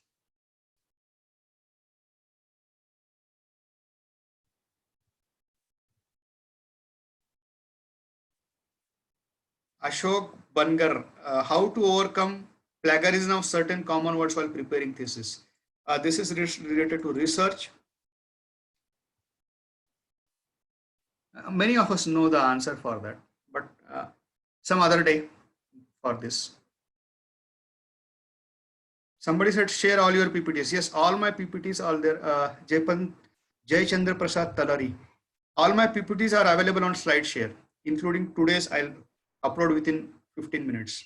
Ashok Bangar, how to overcome plagiarism of certain common words while preparing thesis. This is related to research. Many of us know the answer for that, but some other day for this. Somebody said share all your PPTs. Yes, all my PPTs are there. Jay Chandra Prasad Talari. All my PPTs are available on SlideShare, including today's. I'll upload within 15 minutes.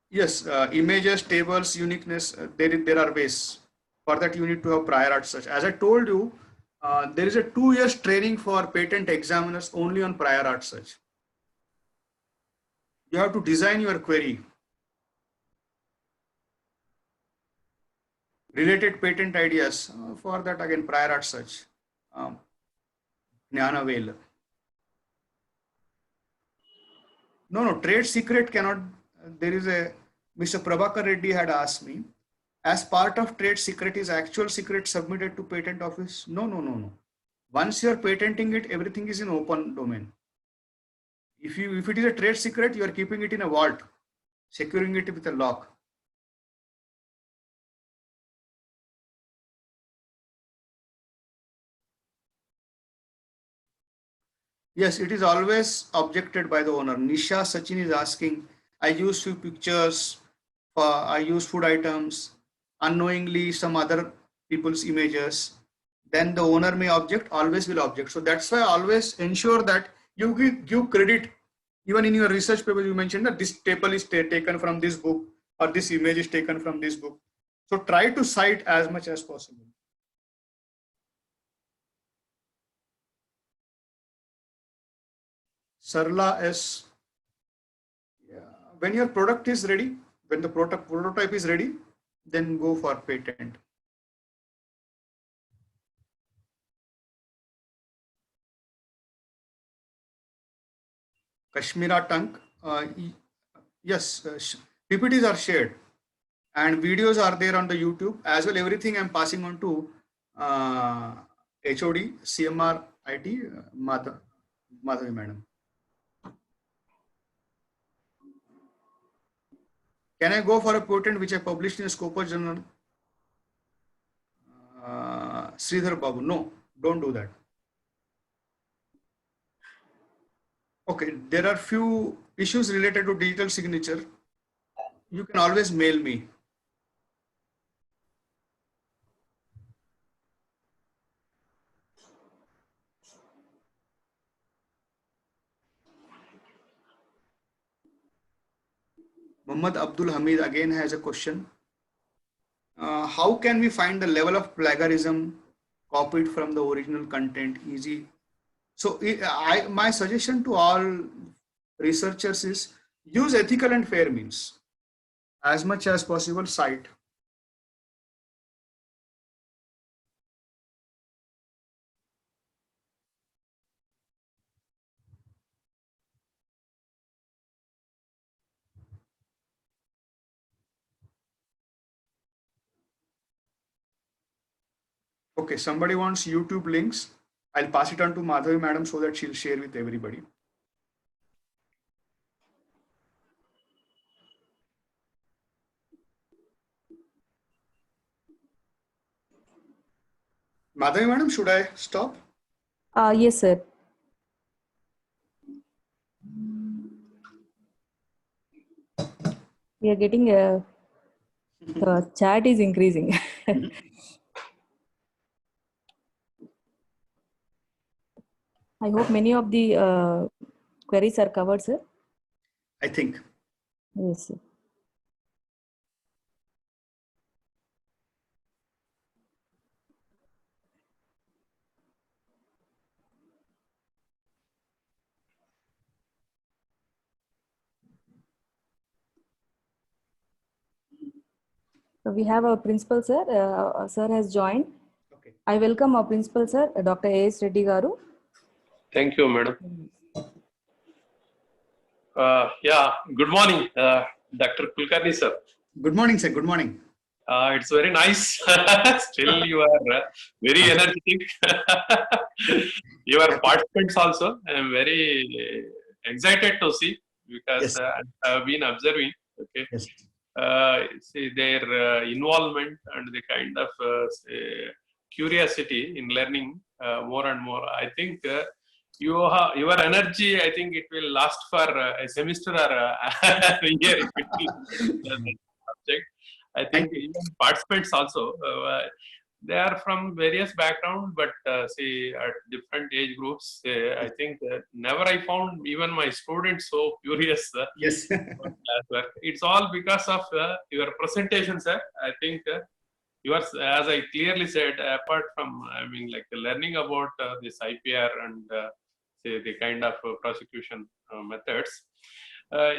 Yes, images, tables, uniqueness, there are ways. For that, you need to have prior art search. As I told you, there is a 2 years training for patent examiners only on prior art search. You have to design your query. Related patent ideas, for that again, prior art search. Jnanavel. No, trade secret cannot. There is a Mr. Prabhakar Reddy had asked me, as part of trade secret is actual secret submitted to patent office? No. Once you are patenting it, everything is in open domain. If it is a trade secret, you are keeping it in a vault, securing it with a lock. Yes, it is always objected by the owner. Nisha Sachin is asking, I use few pictures, I use food items, unknowingly some other people's images, then the owner may object, always will object. So that's why I always ensure that you give credit. Even in your research paper, you mentioned that this table is taken from this book or this image is taken from this book. So try to cite as much as possible. Sarla S. Yeah. When your product is ready, when the prototype is ready, then go for patent. Kashmira Tank, yes, PPTs are shared and videos are there on the YouTube as well. Everything I'm passing on to HOD, CMR IT, Madhavi Madam. Can I go for a patent which I published in a Scopus journal? Sridhar Babu, no, don't do that. Okay, there are few issues related to digital signature. You can always mail me. Muhammad Abdul Hamid again has a question. How can we find the level of plagiarism copied from the original content? Easy. So my suggestion to all researchers is use ethical and fair means. As much as possible, cite. Okay, somebody wants YouTube links. I'll pass it on to Madhavi madam so that she'll share with everybody. Madhavi madam, should I stop? Yes, sir. We are getting the chat is increasing. I hope many of the queries are covered, sir. I think. Yes, sir. So we have our principal, sir. Sir has joined. Okay. I welcome our principal, sir, Dr. A.S. Reddy Garu. Thank you, madam. Yeah, good morning, Dr. Kulkarni, sir. Good morning, sir. Good morning. It's very nice. Still, you are very energetic. Your participants also, I am very excited to see because Yes. I have been observing. Okay, Yes. See their involvement and the kind of curiosity in learning more and more. I think your energy, I think it will last for a semester or a year if it will subject. I think even participants also, they are from various backgrounds, but see at different age groups. I think never I found even my students so curious. Yes. It's all because of your presentation, sir. I think yours, as I clearly said, apart from, I mean, like learning about this IPR and say the kind of prosecution methods,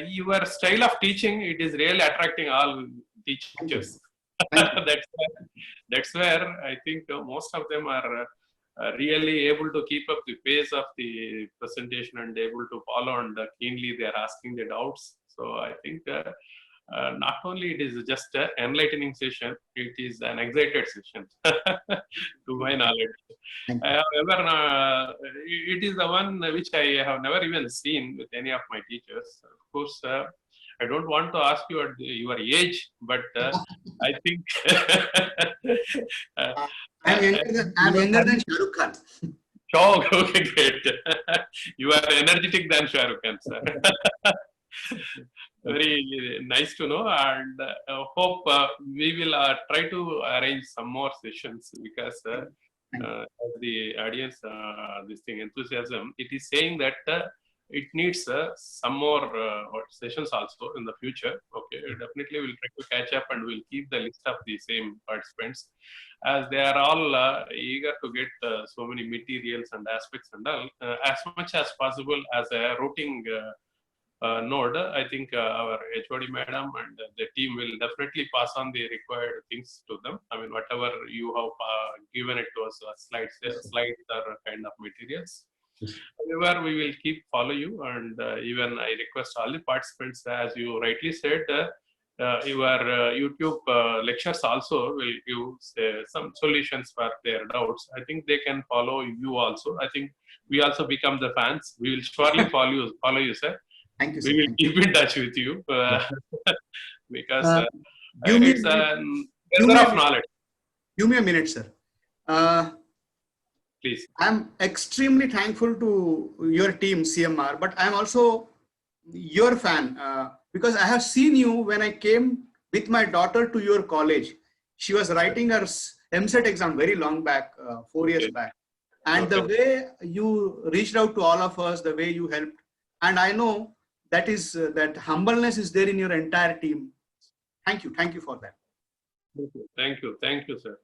your style of teaching, it is really attracting all teachers. That's where I think most of them are really able to keep up the pace of the presentation and able to follow, and keenly they are asking the doubts. So I think not only it is just an enlightening session, it is an excited session to my knowledge. However, it is the one which I have never even seen with any of my teachers. Of course, I don't want to ask you at your age, but I think I'm younger than Shah Rukh Khan. Oh, okay, great. You are energetic than Shah Rukh Khan, sir. Very nice to know, and hope we will try to arrange some more sessions because the audience, this thing enthusiasm, it is saying that it needs some more sessions also in the future. Okay, definitely we'll try to catch up and we'll keep the list of the same participants as they are all eager to get so many materials and aspects and all as much as possible as a routing node. I think our HOD madam and the team will definitely pass on the required things to them. I mean, whatever you have given it to us, slides or kind of materials. However, we will keep follow you, and even I request all the participants, as you rightly said, your YouTube lectures also will give some solutions for their doubts. I think they can follow you also. I think we also become the fans. We will surely follow you, sir. Thank you, sir. We will keep in touch with you because it's a treasure of knowledge. Give me a minute, sir. Please. I'm extremely thankful to your team, CMR, but I'm also your fan because I have seen you when I came with my daughter to your college. She was writing her MSET exam very long back, 4 years back. And the way you reached out to all of us, the way you helped, and I know that is that humbleness is there in your entire team. Thank you for that. Thank you, sir.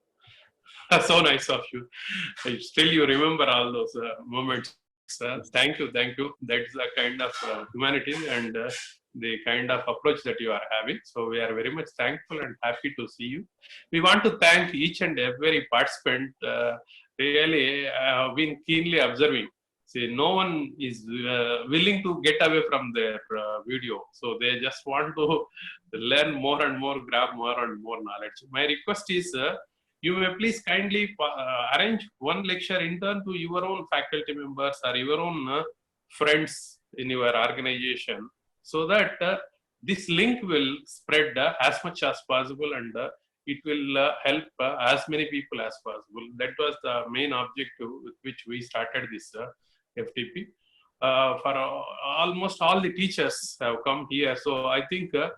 So nice of you. Still, you remember all those moments. Thank you. That's the kind of humanity and the kind of approach that you are having. So we are very much thankful and happy to see you. We want to thank each and every participant. Really, I have been keenly observing. See, no one is willing to get away from their video. So they just want to learn more and more, grab more and more knowledge. My request is you may please kindly arrange one lecture in turn to your own faculty members or your own friends in your organization, so that this link will spread as much as possible, and it will help as many people as possible. That was the main objective with which we started this FTP. For almost all the teachers have come here. So I think a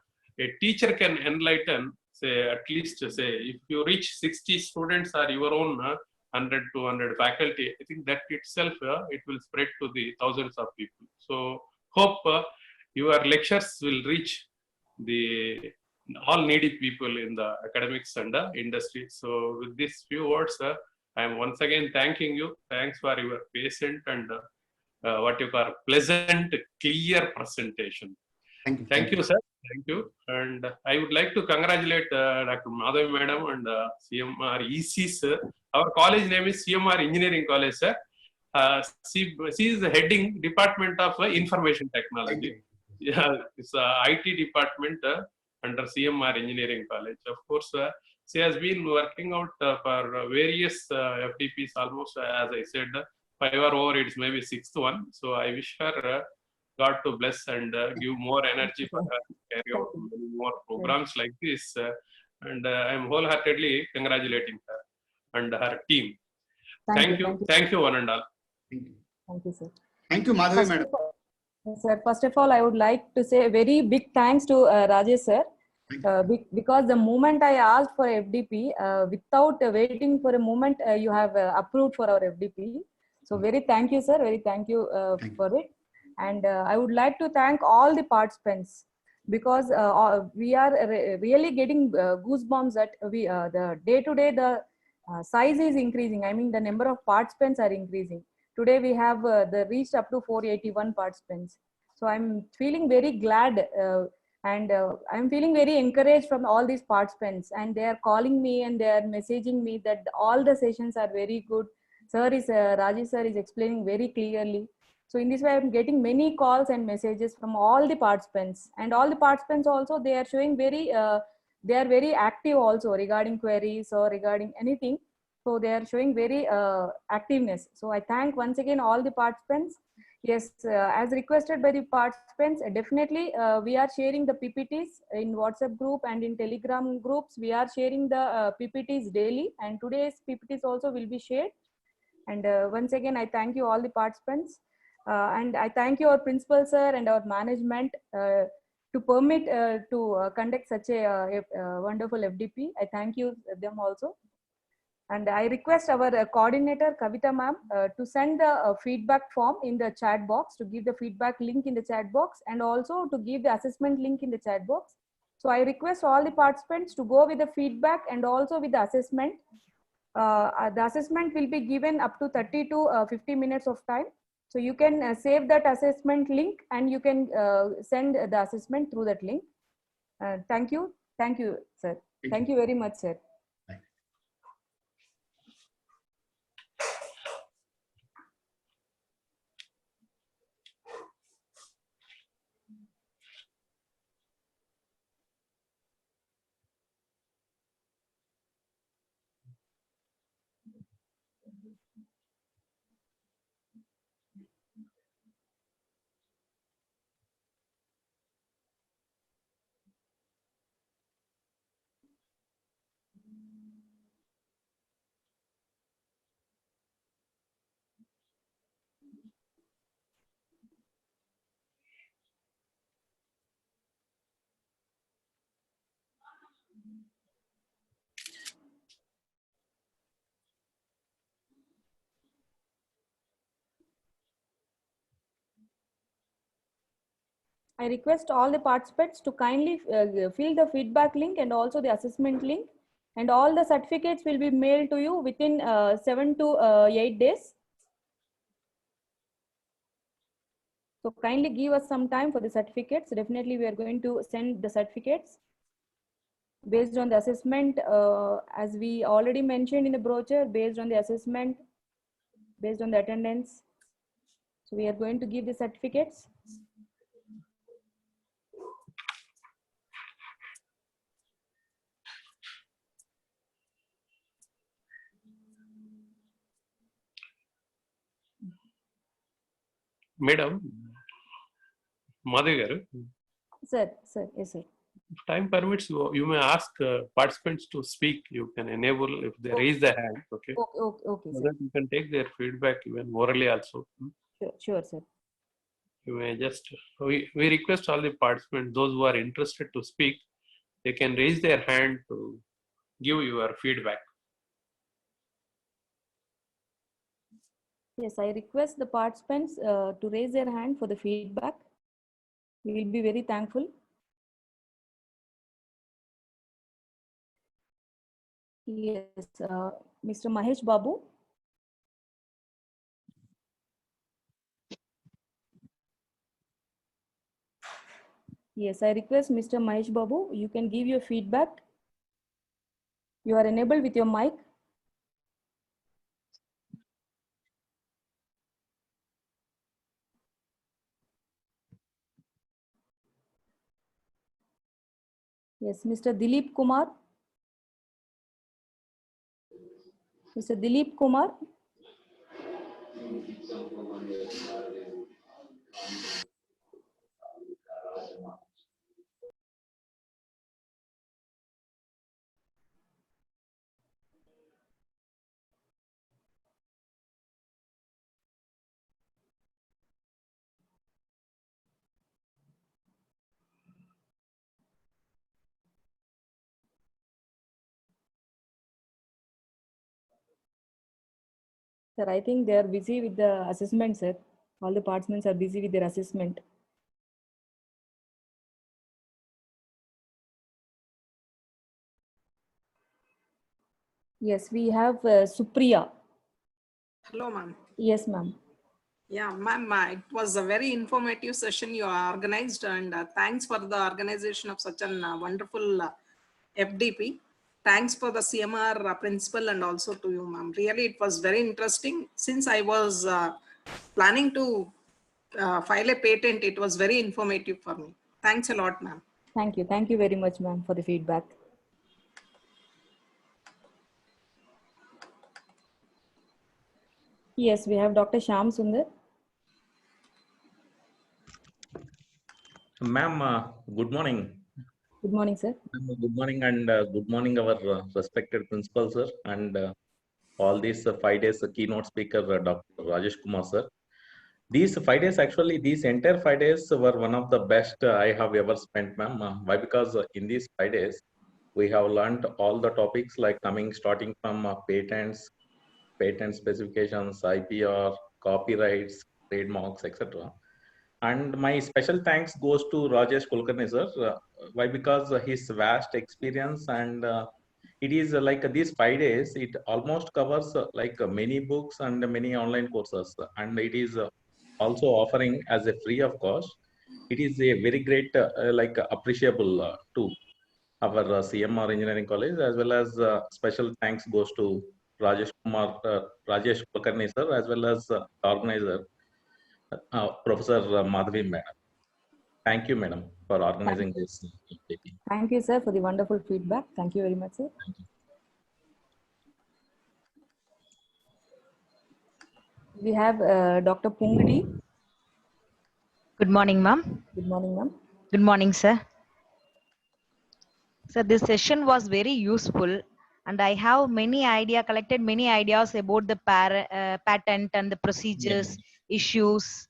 teacher can enlighten, say, at least say, if you reach 60 students or your own 100, 200 faculty, I think that itself, it will spread to the thousands of people. So hope your lectures will reach the all needy people in the academics and the industry. So with these few words, I am once again thanking you. Thanks for your patient and what you call pleasant, clear presentation. Thank you. Thank you, sir. Thank you. And I would like to congratulate Dr. Madhavi Madam and CMR EC, sir. Our college name is CMR Engineering College, sir. She is the heading Department of Information Technology. Yeah, it's IT department under CMR Engineering College. Of course, she has been working out for various FTPs almost, as I said, 5 or over, it's maybe 6th one. So I wish her God to bless and give more energy for her to carry out many more programs like this. And I'm wholeheartedly congratulating her and her team. Thank you. Thank you, one and all. Thank you. Thank you, sir. Thank you, Madhavi Madam. Sir, first of all, I would like to say a very big thanks to Rajesh sir, because the moment I asked for FDP, without waiting for a moment, you have approved for our FDP. So very thank you, sir. Very thank you for it. And I would like to thank all the participants, because we are really getting goosebumps that the day to day the size is increasing. I mean, the number of participants are increasing. Today we have reached up to 481 participants. So I'm feeling very glad and I'm feeling very encouraged from all these participants, and they are calling me and they are messaging me that all the sessions are very good. Rajesh sir is explaining very clearly. So in this way, I'm getting many calls and messages from all the participants, and all the participants also, they are showing they are very active also regarding queries or regarding anything. So they are showing very activeness. So I thank once again all the participants. Yes, as requested by the participants, definitely we are sharing the PPTs in WhatsApp group and in Telegram groups. We are sharing the PPTs daily, and today's PPTs also will be shared. And once again, I thank you all the participants. And I thank you our principal sir and our management to permit to conduct such a wonderful FDP. I thank you them also. And I request our coordinator Kavita ma'am to send the feedback form in the chat box, to give the feedback link in the chat box, and also to give the assessment link in the chat box. So I request all the participants to go with the feedback and also with the assessment. The assessment will be given up to 30 to 50 minutes of time. So you can save that assessment link and you can send the assessment through that link. Thank you. Thank you, sir. Thank you very much, sir. I request all the participants to kindly fill the feedback link and also the assessment link, and all the certificates will be mailed to you within 7 to 8 days. So kindly give us some time for the certificates. Definitely we are going to send the certificates based on the assessment, as we already mentioned in the brochure, based on the assessment, based on the attendance. So we are going to give the certificates. Madam, Madhavi garu, Sir, sir, yes, sir. if time permits, you may ask participants to speak. You can enable if they Okay. raise their hand, okay? Okay, okay, okay, So sir. that you can take their feedback even orally also. Sure, sure, sir. You may just, we request all the participants, those who are interested to speak, they can raise their hand to give your feedback. Yes, I request the participants to raise their hand for the feedback. We will be very thankful. Yes, Mr. Mahesh Babu. Yes, I request Mr. Mahesh Babu, you can give your feedback. You are enabled with your mic. Yes, Mr. Dilip Kumar. Mr. Dilip Kumar. Sir, I think they are busy with the assessment, sir. All the participants are busy with their assessment. Yes, we have Supriya. Hello, ma'am. Yes, ma'am. Yeah, ma'am, it was a very informative session you organized, and thanks for the organization of such a wonderful FDP. Thanks for the CMR principal and also to you, ma'am. Really, it was very interesting. Since I was planning to file a patent, it was very informative for me. Thanks a lot, ma'am. Thank you. Thank you very much, ma'am, for the feedback. Yes, we have Dr. Shyam Sundar. Ma'am, good morning. Good morning, sir. Good morning, and good morning, our respected principal, sir, and all these 5 days keynote speaker, Dr. Rajesh Kumar, sir. These 5 days, actually, these entire 5 days were one of the best I have ever spent, ma'am. Why? Because in these 5 days, we have learned all the topics like starting from patents, patent specifications, IPR, copyrights, trademarks, etc. And my special thanks goes to Rajesh Kulkarni, sir. Why? Because his vast experience and it is like these 5 days, it almost covers many books and many online courses. And it is also offering as a free of cost. It is a very great, appreciable to our CMR Engineering College, as well as special thanks goes to Rajesh Kulkarni, sir, as well as the organizer, Professor Madhavi, madam. Thank you, madam, for organizing this. Thank you, sir, for the wonderful feedback. Thank you very much, sir. We have Dr. Pungdi. Good morning, ma'am. Good morning, ma'am. Good morning, sir. So this session was very useful, and I have collected many ideas about the patent and the procedures, issues.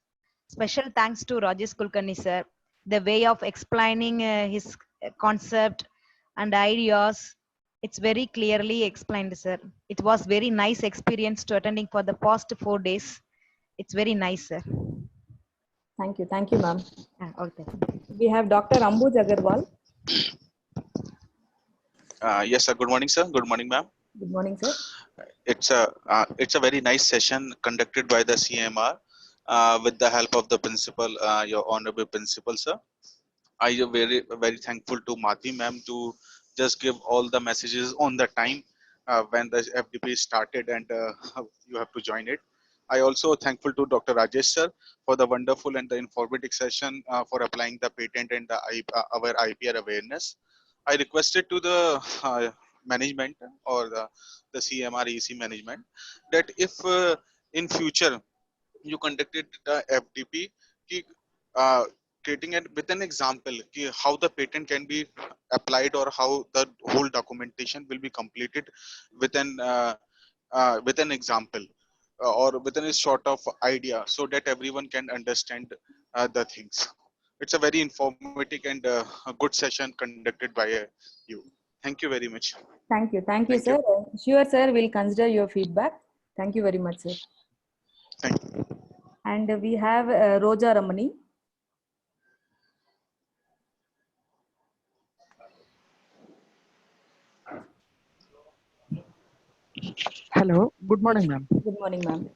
Special thanks to Rajesh Kulkarni, sir. The way of explaining his concept and ideas, it's very clearly explained, sir. It was very nice experience to attending for the past 4 days. It's very nice, sir. Thank you. Thank you, ma'am. Okay. We have Dr. Ambuj Agarwal. Yes, sir. Good morning, sir. Good morning, ma'am. Good morning, sir. It's a very nice session conducted by the CMR with the help of the principal, your honorable principal, sir. I am very thankful to Madhvi ma'am to just give all the messages on the time when the FDP started, and you have to join it. I also thankful to Dr. Rajesh sir for the wonderful and the informative session for applying the patent and our IPR awareness. I requested to the management or the CMR EC management that if in future you conducted the FDP, creating it with an example how the patent can be applied or how the whole documentation will be completed with an example or within a sort of idea, so that everyone can understand the things. It's a very informative and a good session conducted by you. Thank you very much. Thank you. Thank you, Thank you. sir. Sure, sir. We'll consider your feedback. Thank you very much, sir. Thank you. And we have Roja Ramani. Hello, good morning, ma'am. Good morning, ma'am.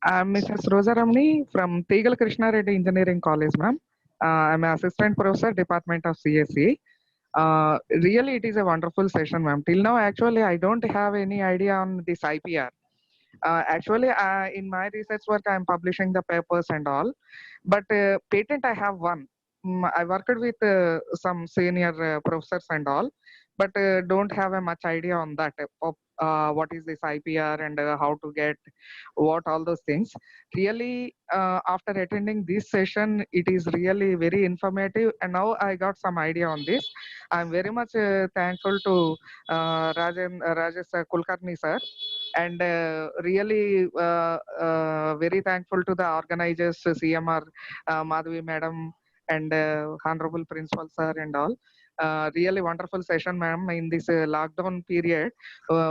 I'm Mrs. Rosa Ramani from Tegal Krishna Reddy Engineering College, ma'am. I'm an assistant professor, Department of CSE. Really, it is a wonderful session, ma'am. Till now, actually, I don't have any idea on this IPR. Actually, in my research work, I'm publishing the papers and all. But patent, I have one. I worked with some senior professors and all, but don't have a much idea on that of what is this IPR and how to get what all those things. Really, after attending this session, it is really very informative, and now I got some idea on this. I'm very much thankful to Rajesh Kulkarni sir, and really very thankful to the organizers, CMR, Madhavi madam, and honorable principal sir and all. Really wonderful session, ma'am. In this lockdown period,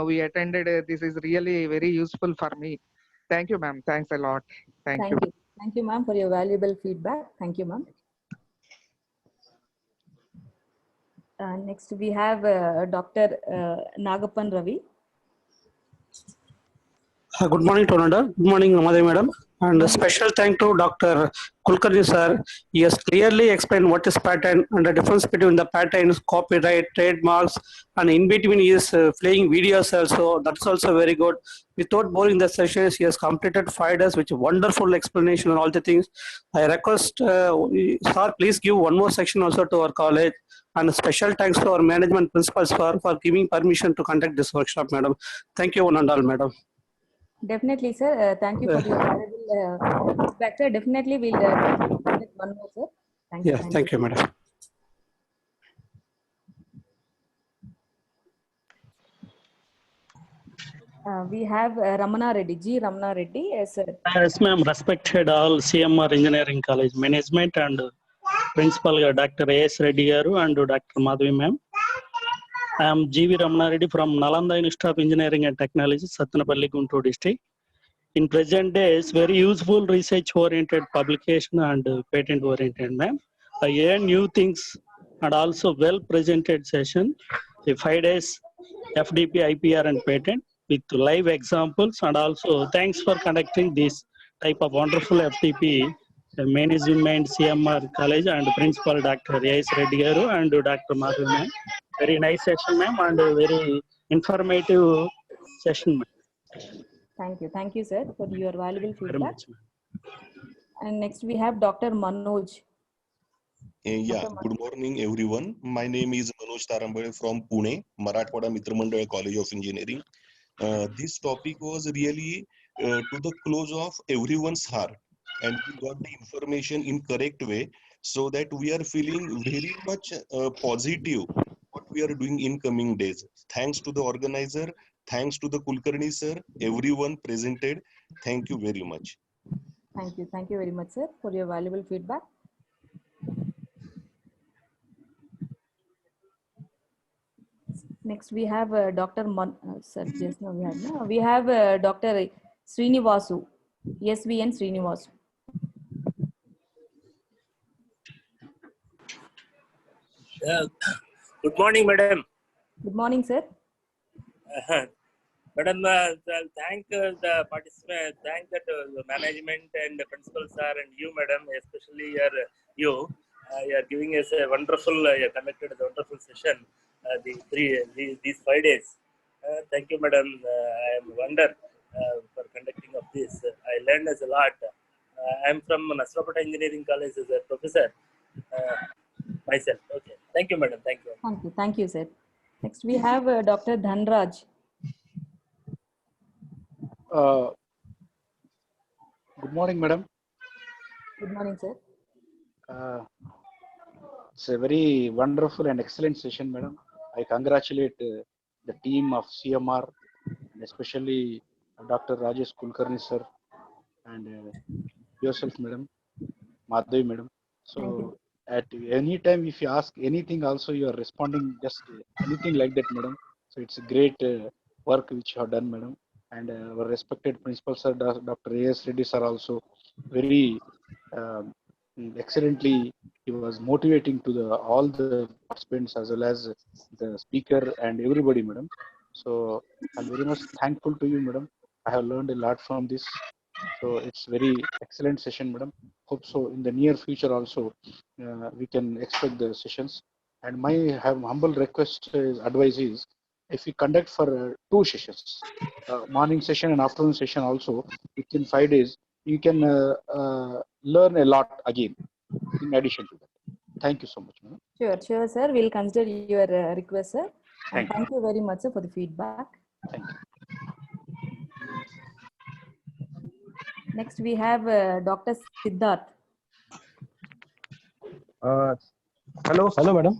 we attended. This is really very useful for me. Thank you, ma'am. Thanks a lot. Thank you. Thank you, ma'am, for your valuable feedback. Thank you, ma'am. Next, we have Dr. Nagappan Ravi. Good morning, Tonanda. Good morning, Madhavi madam. And a special thank to Dr. Kulkarni sir. He has clearly explained what is patent and the difference between the patents, copyright, trademarks, and in between he is playing videos also. That's also very good. Without boring the sessions, he has completed 5 days with wonderful explanation on all the things. I request sir, please give one more section also to our college. And a special thanks to our management principals for giving permission to conduct this workshop, madam. Thank you, one and all, madam. Definitely, sir. Thank you for your valuable feedback, sir. Definitely, we'll conduct one more, sir. Thank you. Thank you, madam. We have Ramana Reddy, G. Ramana Reddy. Yes, sir. Yes, ma'am. Respected all CMR Engineering College management and Principal Dr. A.S. Reddy garu and Dr. Madhavi ma'am. I am G.V. Ramana Reddy from Nalanda Institute of Engineering and Technology, Sattanapalli, Guntur district. In present days, very useful research-oriented publication and patent-oriented, ma'am. I learned new things and also well-presented session. The 5 days FDP, IPR, and patent with live examples, and also thanks for conducting this type of wonderful FDP. The management CMR College and Principal Dr. A.S. Reddy garu and Dr. Madhavi ma'am. Very nice session, ma'am, and a very informative session, ma'am. Thank you, sir, for your valuable feedback. Very much, and next we have Dr. Manoj. Good morning, everyone. My name is Manoj Tarambade from Pune, Marathwada Mitra Mandal College of Engineering. This topic was really to the close of everyone's heart, and we got the information in correct way, so that we are feeling very much positive what we are doing in coming days. Thanks to the organizer, thanks to the Kulkarni sir, everyone presented. Thank you very much. Thank you very much, sir, for your valuable feedback. Next, we have Dr. Sir, just now we have Dr. Srinivasu, SVN Srinivasu. Good morning, madam. Good morning, sir. Madam, thank the participant, thank the management and the principal sir and you, madam, especially you are giving us a wonderful, conducted a wonderful session. These 5 days. Thank you, madam. I am wonder for conducting of this. I learned as a lot. I am from Nasrapata Engineering College as a professor myself. Okay. Thank you, madam. Thank you. Thank you, sir. Next, we have Dr. Dhanraj. Good morning, madam. Good morning, sir. It's a very wonderful and excellent session, madam. I congratulate the team of CMR, and especially Dr. Rajesh Kulkarni, sir, and yourself, madam, Madhavi, madam. So, at any time, if you ask anything, also you are responding just anything like that, madam. So, it's a great work which you have done, madam. And our respected principal, sir, Dr. A.S. Reddy, sir, also very excellently. He was motivating to all the participants as well as the speaker and everybody, madam. So I'm very much thankful to you, madam. I have learned a lot from this. So it's very excellent session, madam. Hope so in the near future also we can expect the sessions. And my humble request advice is, if we conduct for 2 sessions, morning session and afternoon session also, within 5 days, you can learn a lot again in addition to that. Thank you so much, madam. Sure, sir. We'll consider your request, sir. And Thank thank you very much, sir, for the feedback. Thank you. Next, we have Dr. Siddharth. Hello, madam.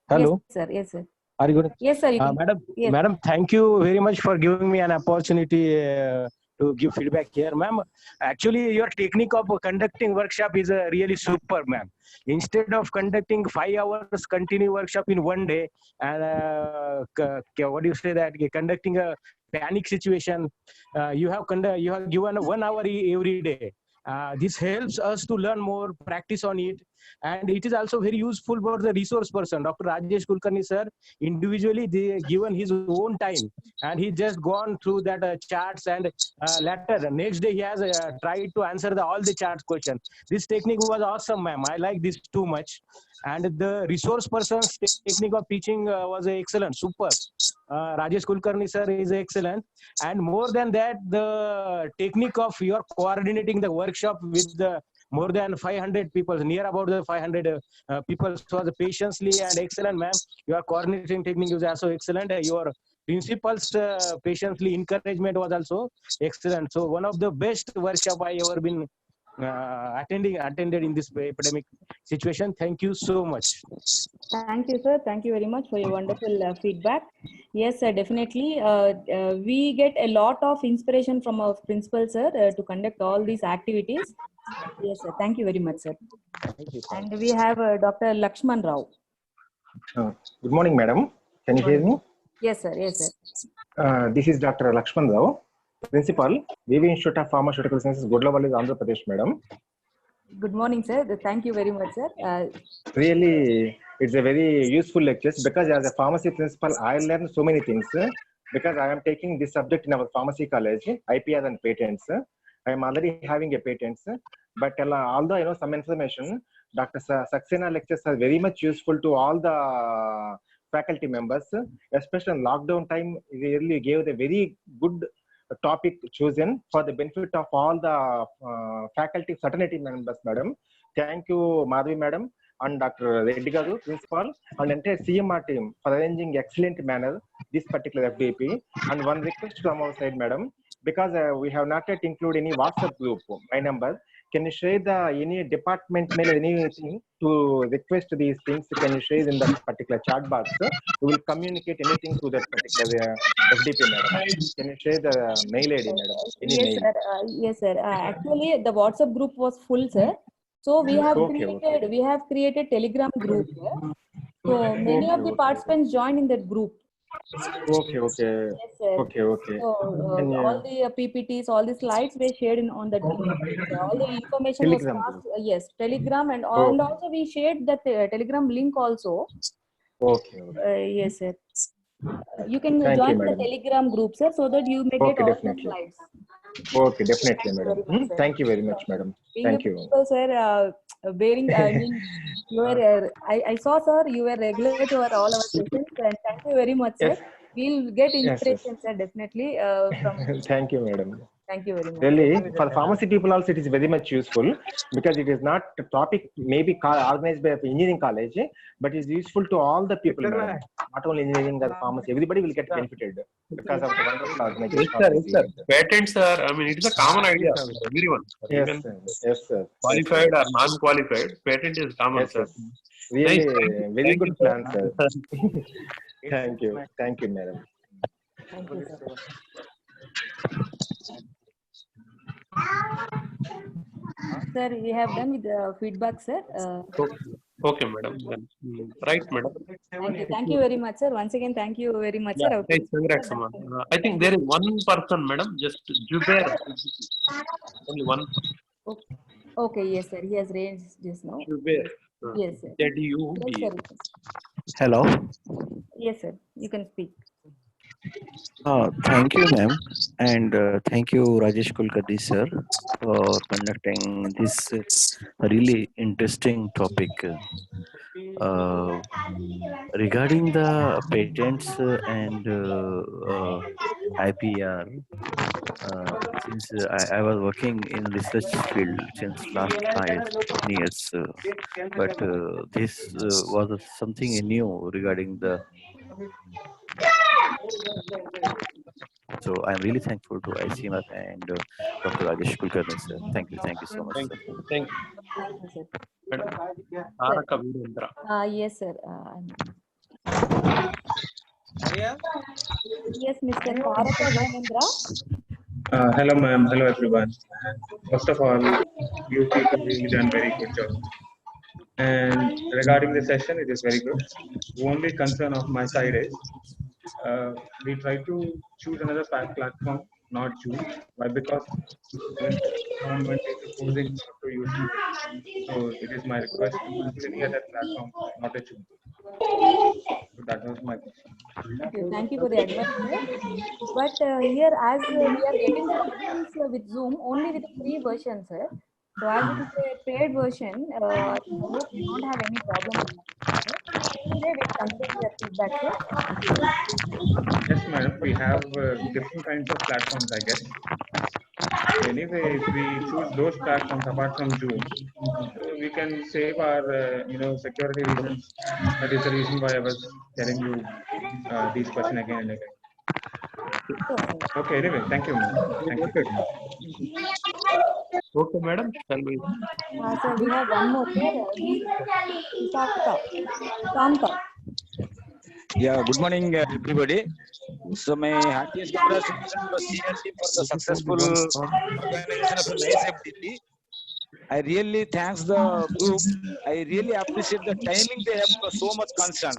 Hello. Yes, sir. Yes, sir. Are you good? Yes, sir. You can. Madam, Yes. madam, thank you very much for giving me an opportunity to give feedback here, ma'am. Actually, your technique of conducting workshop is really super, ma'am. Instead of conducting 5 hours continue workshop in one day, and what do you say that conducting a panic situation, you have given 1 hour every day. This helps us to learn more, practice on it, and it is also very useful for the resource person. Dr. Rajesh Kulkarni, sir, individually they given his own time, and he just gone through that charts, and later next day he has tried to answer all the charts question. This technique was awesome, ma'am. I like this too much, and the resource person's technique of teaching was excellent, super. Rajesh Kulkarni, sir, is excellent. And more than that, the technique of your coordinating the workshop with the more than 500 people, near about the 500 people, was patiently and excellent, ma'am. Your coordinating technique is also excellent. Your principal's patiently encouragement was also excellent. So one of the best workshop I ever been attended in this epidemic situation. Thank you so much. Thank you, sir. Thank you very much for your wonderful feedback. Yes, sir, definitely. We get a lot of inspiration from our principal, sir, to conduct all these activities. Yes, sir. Thank you very much, sir. Thank you, sir. And we have Dr. Lakshman Rao. Good morning, madam. Can you hear me? Yes, sir. Yes, sir. This is Dr. Lakshman Rao, Principal, VV Institute of Pharmaceutical Sciences, Godlavalli, Andhra Pradesh, madam. Good morning, sir. Thank you very much, sir. Really, it's a very useful lecture because as a pharmacy principal, I learned so many things because I am taking this subject in our pharmacy college, IPR and patents. I am already having a patent, but although some information, Dr. Saxena lectures are very much useful to all the faculty members, especially in lockdown time. They really gave the very good topic chosen for the benefit of all the faculty fraternity members, madam. Thank you, Madhavi madam and Dr. Reddy Garu, principal, and entire CMR team for arranging excellent manner this particular FDP. And one request from our side, madam, because we have not yet included any WhatsApp group. My number. Can you share any department mail or anything to request these things? Can you share in that particular chat box? We will communicate anything to that particular FDP, madam. Can you share the mail ID, madam? Any Yes, mail? sir. Yes, sir. Actually, the WhatsApp group was full, sir. So we have created Telegram group. So many of the participants joined in that group. Okay. Yes, sir. So all the PPTs, all the slides were shared on that group. So all the information was Telegram passed. Yes, Telegram, and also we shared that Telegram link also. Okay. Yes, sir. You can Thank join you, the madam. Telegram group, sir, so that you may get all the slides. Okay, definitely, Thank you madam. very much, sir. Thank you very much, madam. Being a Thank you. principal, sir, bearing, I mean, you were, I saw, sir, you were regular to all our sessions, and thank you very much, sir. Yes. We'll get Yes. inspiration, sir, definitely from. Thank you, madam. Thank you very much. Really, for pharmacy people also, it is very much useful because it is not a topic maybe organized by engineering college, but it is useful to all the people, madam. Not only engineering or pharmacy, everybody will get benefited because of the wonderful Yes, organization sir. of Yes, this sir. event. Patents are, I mean, it is a common idea for everyone. Yes, Even sir. Yes, sir. qualified or non-qualified, patent is common, Yes, sir. yes. Really, Nice. very Thank good you, sir. plan, sir. Thank you. Thank you, madam. Thank you, sir. Sir, we have done with the feedback, sir. Okay, madam. Then, right, madam. Thank you very much, sir. Once again, thank you very much, Yeah, sir. Our thanks, principal, congrats, sir, Amma. Dr. I think there is one person, madam, just Jubair. Only one. Okay, yes, sir. He has raised just now. Jubair. Yes, sir. ZUB. Yes, sir. Hello. Yes, sir. You can speak. Thank you, ma'am, and thank you, Rajesh Kulkarni sir, for conducting this really interesting topic. Regarding the patents and IPR, since I was working in research field since last 5 years, but this was something new regarding the. So I'm really thankful to ICMR and Dr. Rajesh Kulkarni sir. Thank you so much, Thank sir. you. Thank you. Thank you, sir. Madam. Taraka Virendra. Yes, sir. Yes, Mr. Taraka Vinendra. Hello, ma'am. Hello, everyone. First of all, you people really done very good job. And regarding the session, it is very good. The only concern of my side is we try to choose another platform, not Zoom. Why? Because government is opposing to use Zoom. So it is my request to use any other platform, not a Zoom. So that was my question. Thank you for the advice, sir. But here, as we are getting students with Zoom only with a free version, sir. So as it is a paid version, I hope we don't have any problem with that, sir. Anyway, we'll consider your feedback, sir. Yes, madam. We have different kinds of platforms, I guess. Anyway, if we choose those platforms apart from Zoom, we can save our, security reasons. That is the reason why I was telling you these questions again and again. Okay, anyway, thank you, ma'am. Thank you very much. Okay, madam. Shall we? Sir, we have one more, sir. Shanta. Yeah, good morning, everybody. So my heartiest congratulations to CLT for the successful organization of a nice FDP. I really thanks the group. I really appreciate the timing they have so much concern.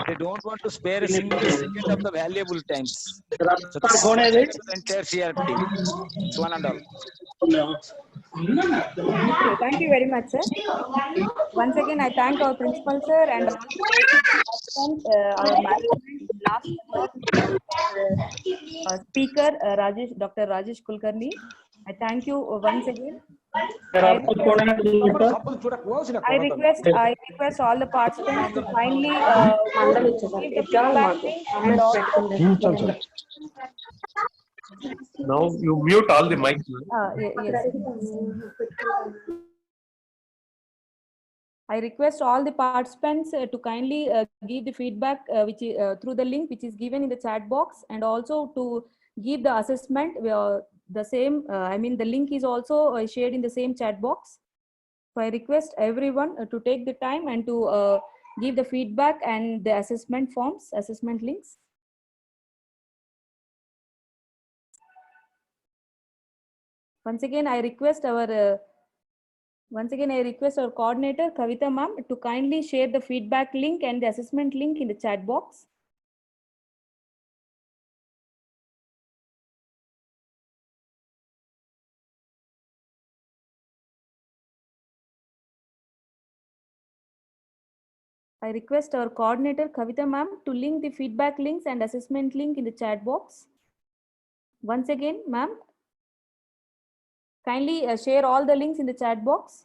They don't want to spare a single second of the valuable times. So thanks to the entire CRT. It's one and all. Thank you very much, sir. Once again, I thank our principal, sir, and all the participants, our management, last speaker, Dr. Rajesh Kulkarni. I thank you once again. I request all the participants to kindly give the feedback link and also. Now you mute all the mics. Yes. I request all the participants to kindly give the feedback which is, through the link which is given in the chat box, and also to give the assessment. The same, I mean, the link is also shared in the same chat box. So I request everyone to take the time and to give the feedback and the assessment forms, assessment links. Once again, I request our coordinator, Kavita ma'am, to kindly share the feedback link and the assessment link in the chat box. I request our coordinator, Kavita ma'am, to link the feedback links and assessment link in the chat box. Once again, ma'am, kindly share all the links in the chat box.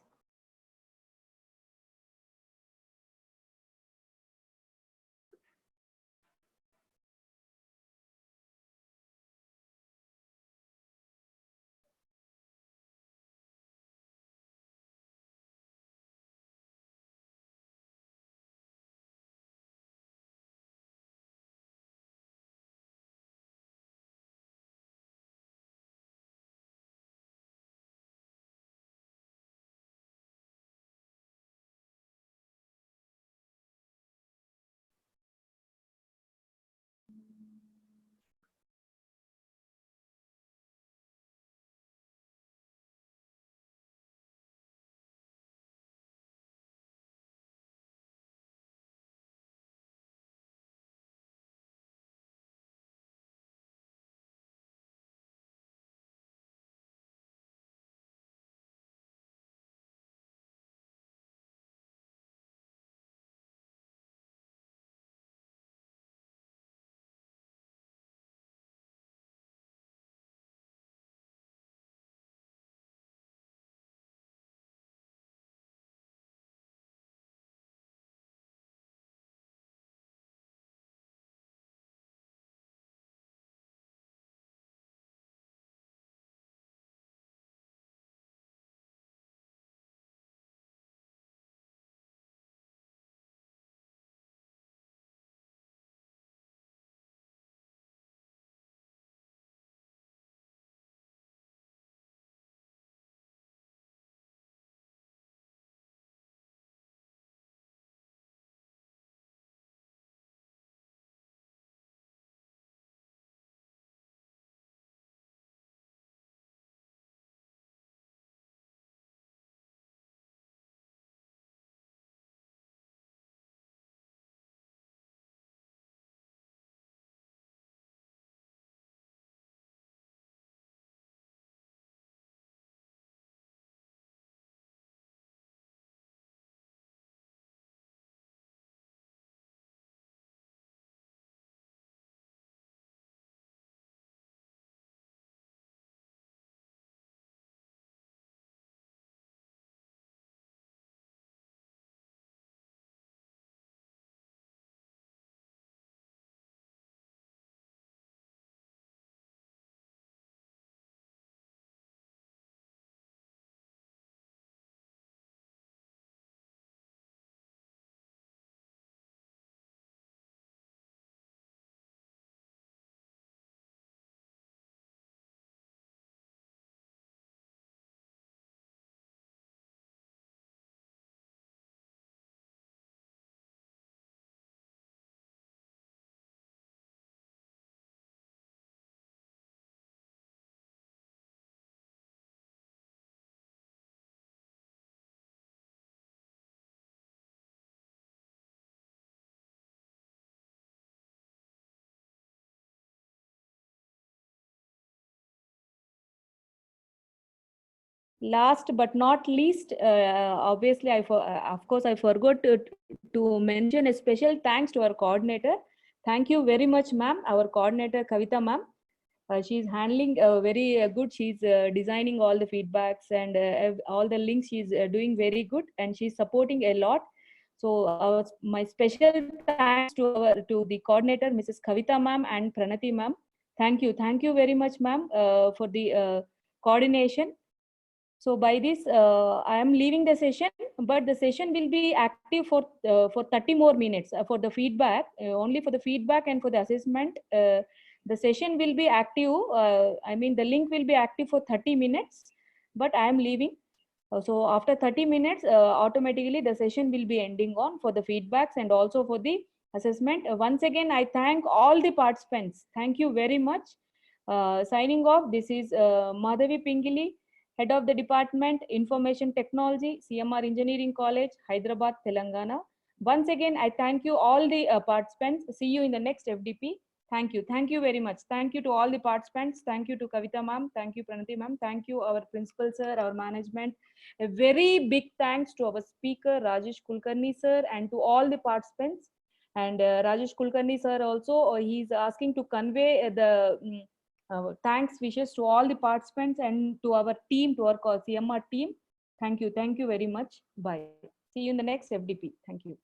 Last but not least, obviously, of course, I forgot to mention a special thanks to our coordinator. Thank you very much, ma'am. Our coordinator, Kavita ma'am. She's handling very good. She's designing all the feedbacks and all the links. She's doing very good, and she's supporting a lot. So my special thanks to the coordinator, Mrs. Kavita ma'am and Pranati ma'am. Thank you very much, ma'am, for the coordination. So by this, I am leaving the session, but the session will be active for 30 more minutes for the feedback, only for the feedback and for the assessment. The session will be active. I mean, the link will be active for 30 minutes, but I am leaving. So after 30 minutes, automatically the session will be ending on for the feedbacks and also for the assessment. Once again, I thank all the participants. Thank you very much. Signing off, this is Madhavi Pingili, Head of the Department, Information Technology, CMR Engineering College, Hyderabad, Telangana. Once again, I thank you all the participants. See you in the next FDP. Thank you. Thank you very much. Thank you to all the participants. Thank you to Kavita ma'am. Thank you, Pranati ma'am. Thank you, our principal sir, our management. A very big thanks to our speaker, Rajesh Kulkarni sir, and to all the participants. And Rajesh Kulkarni sir also, he's asking to convey the thanks wishes to all the participants and to our team, to our CMR team. Thank you. Thank you very much. Bye. See you in the next FDP. Thank you.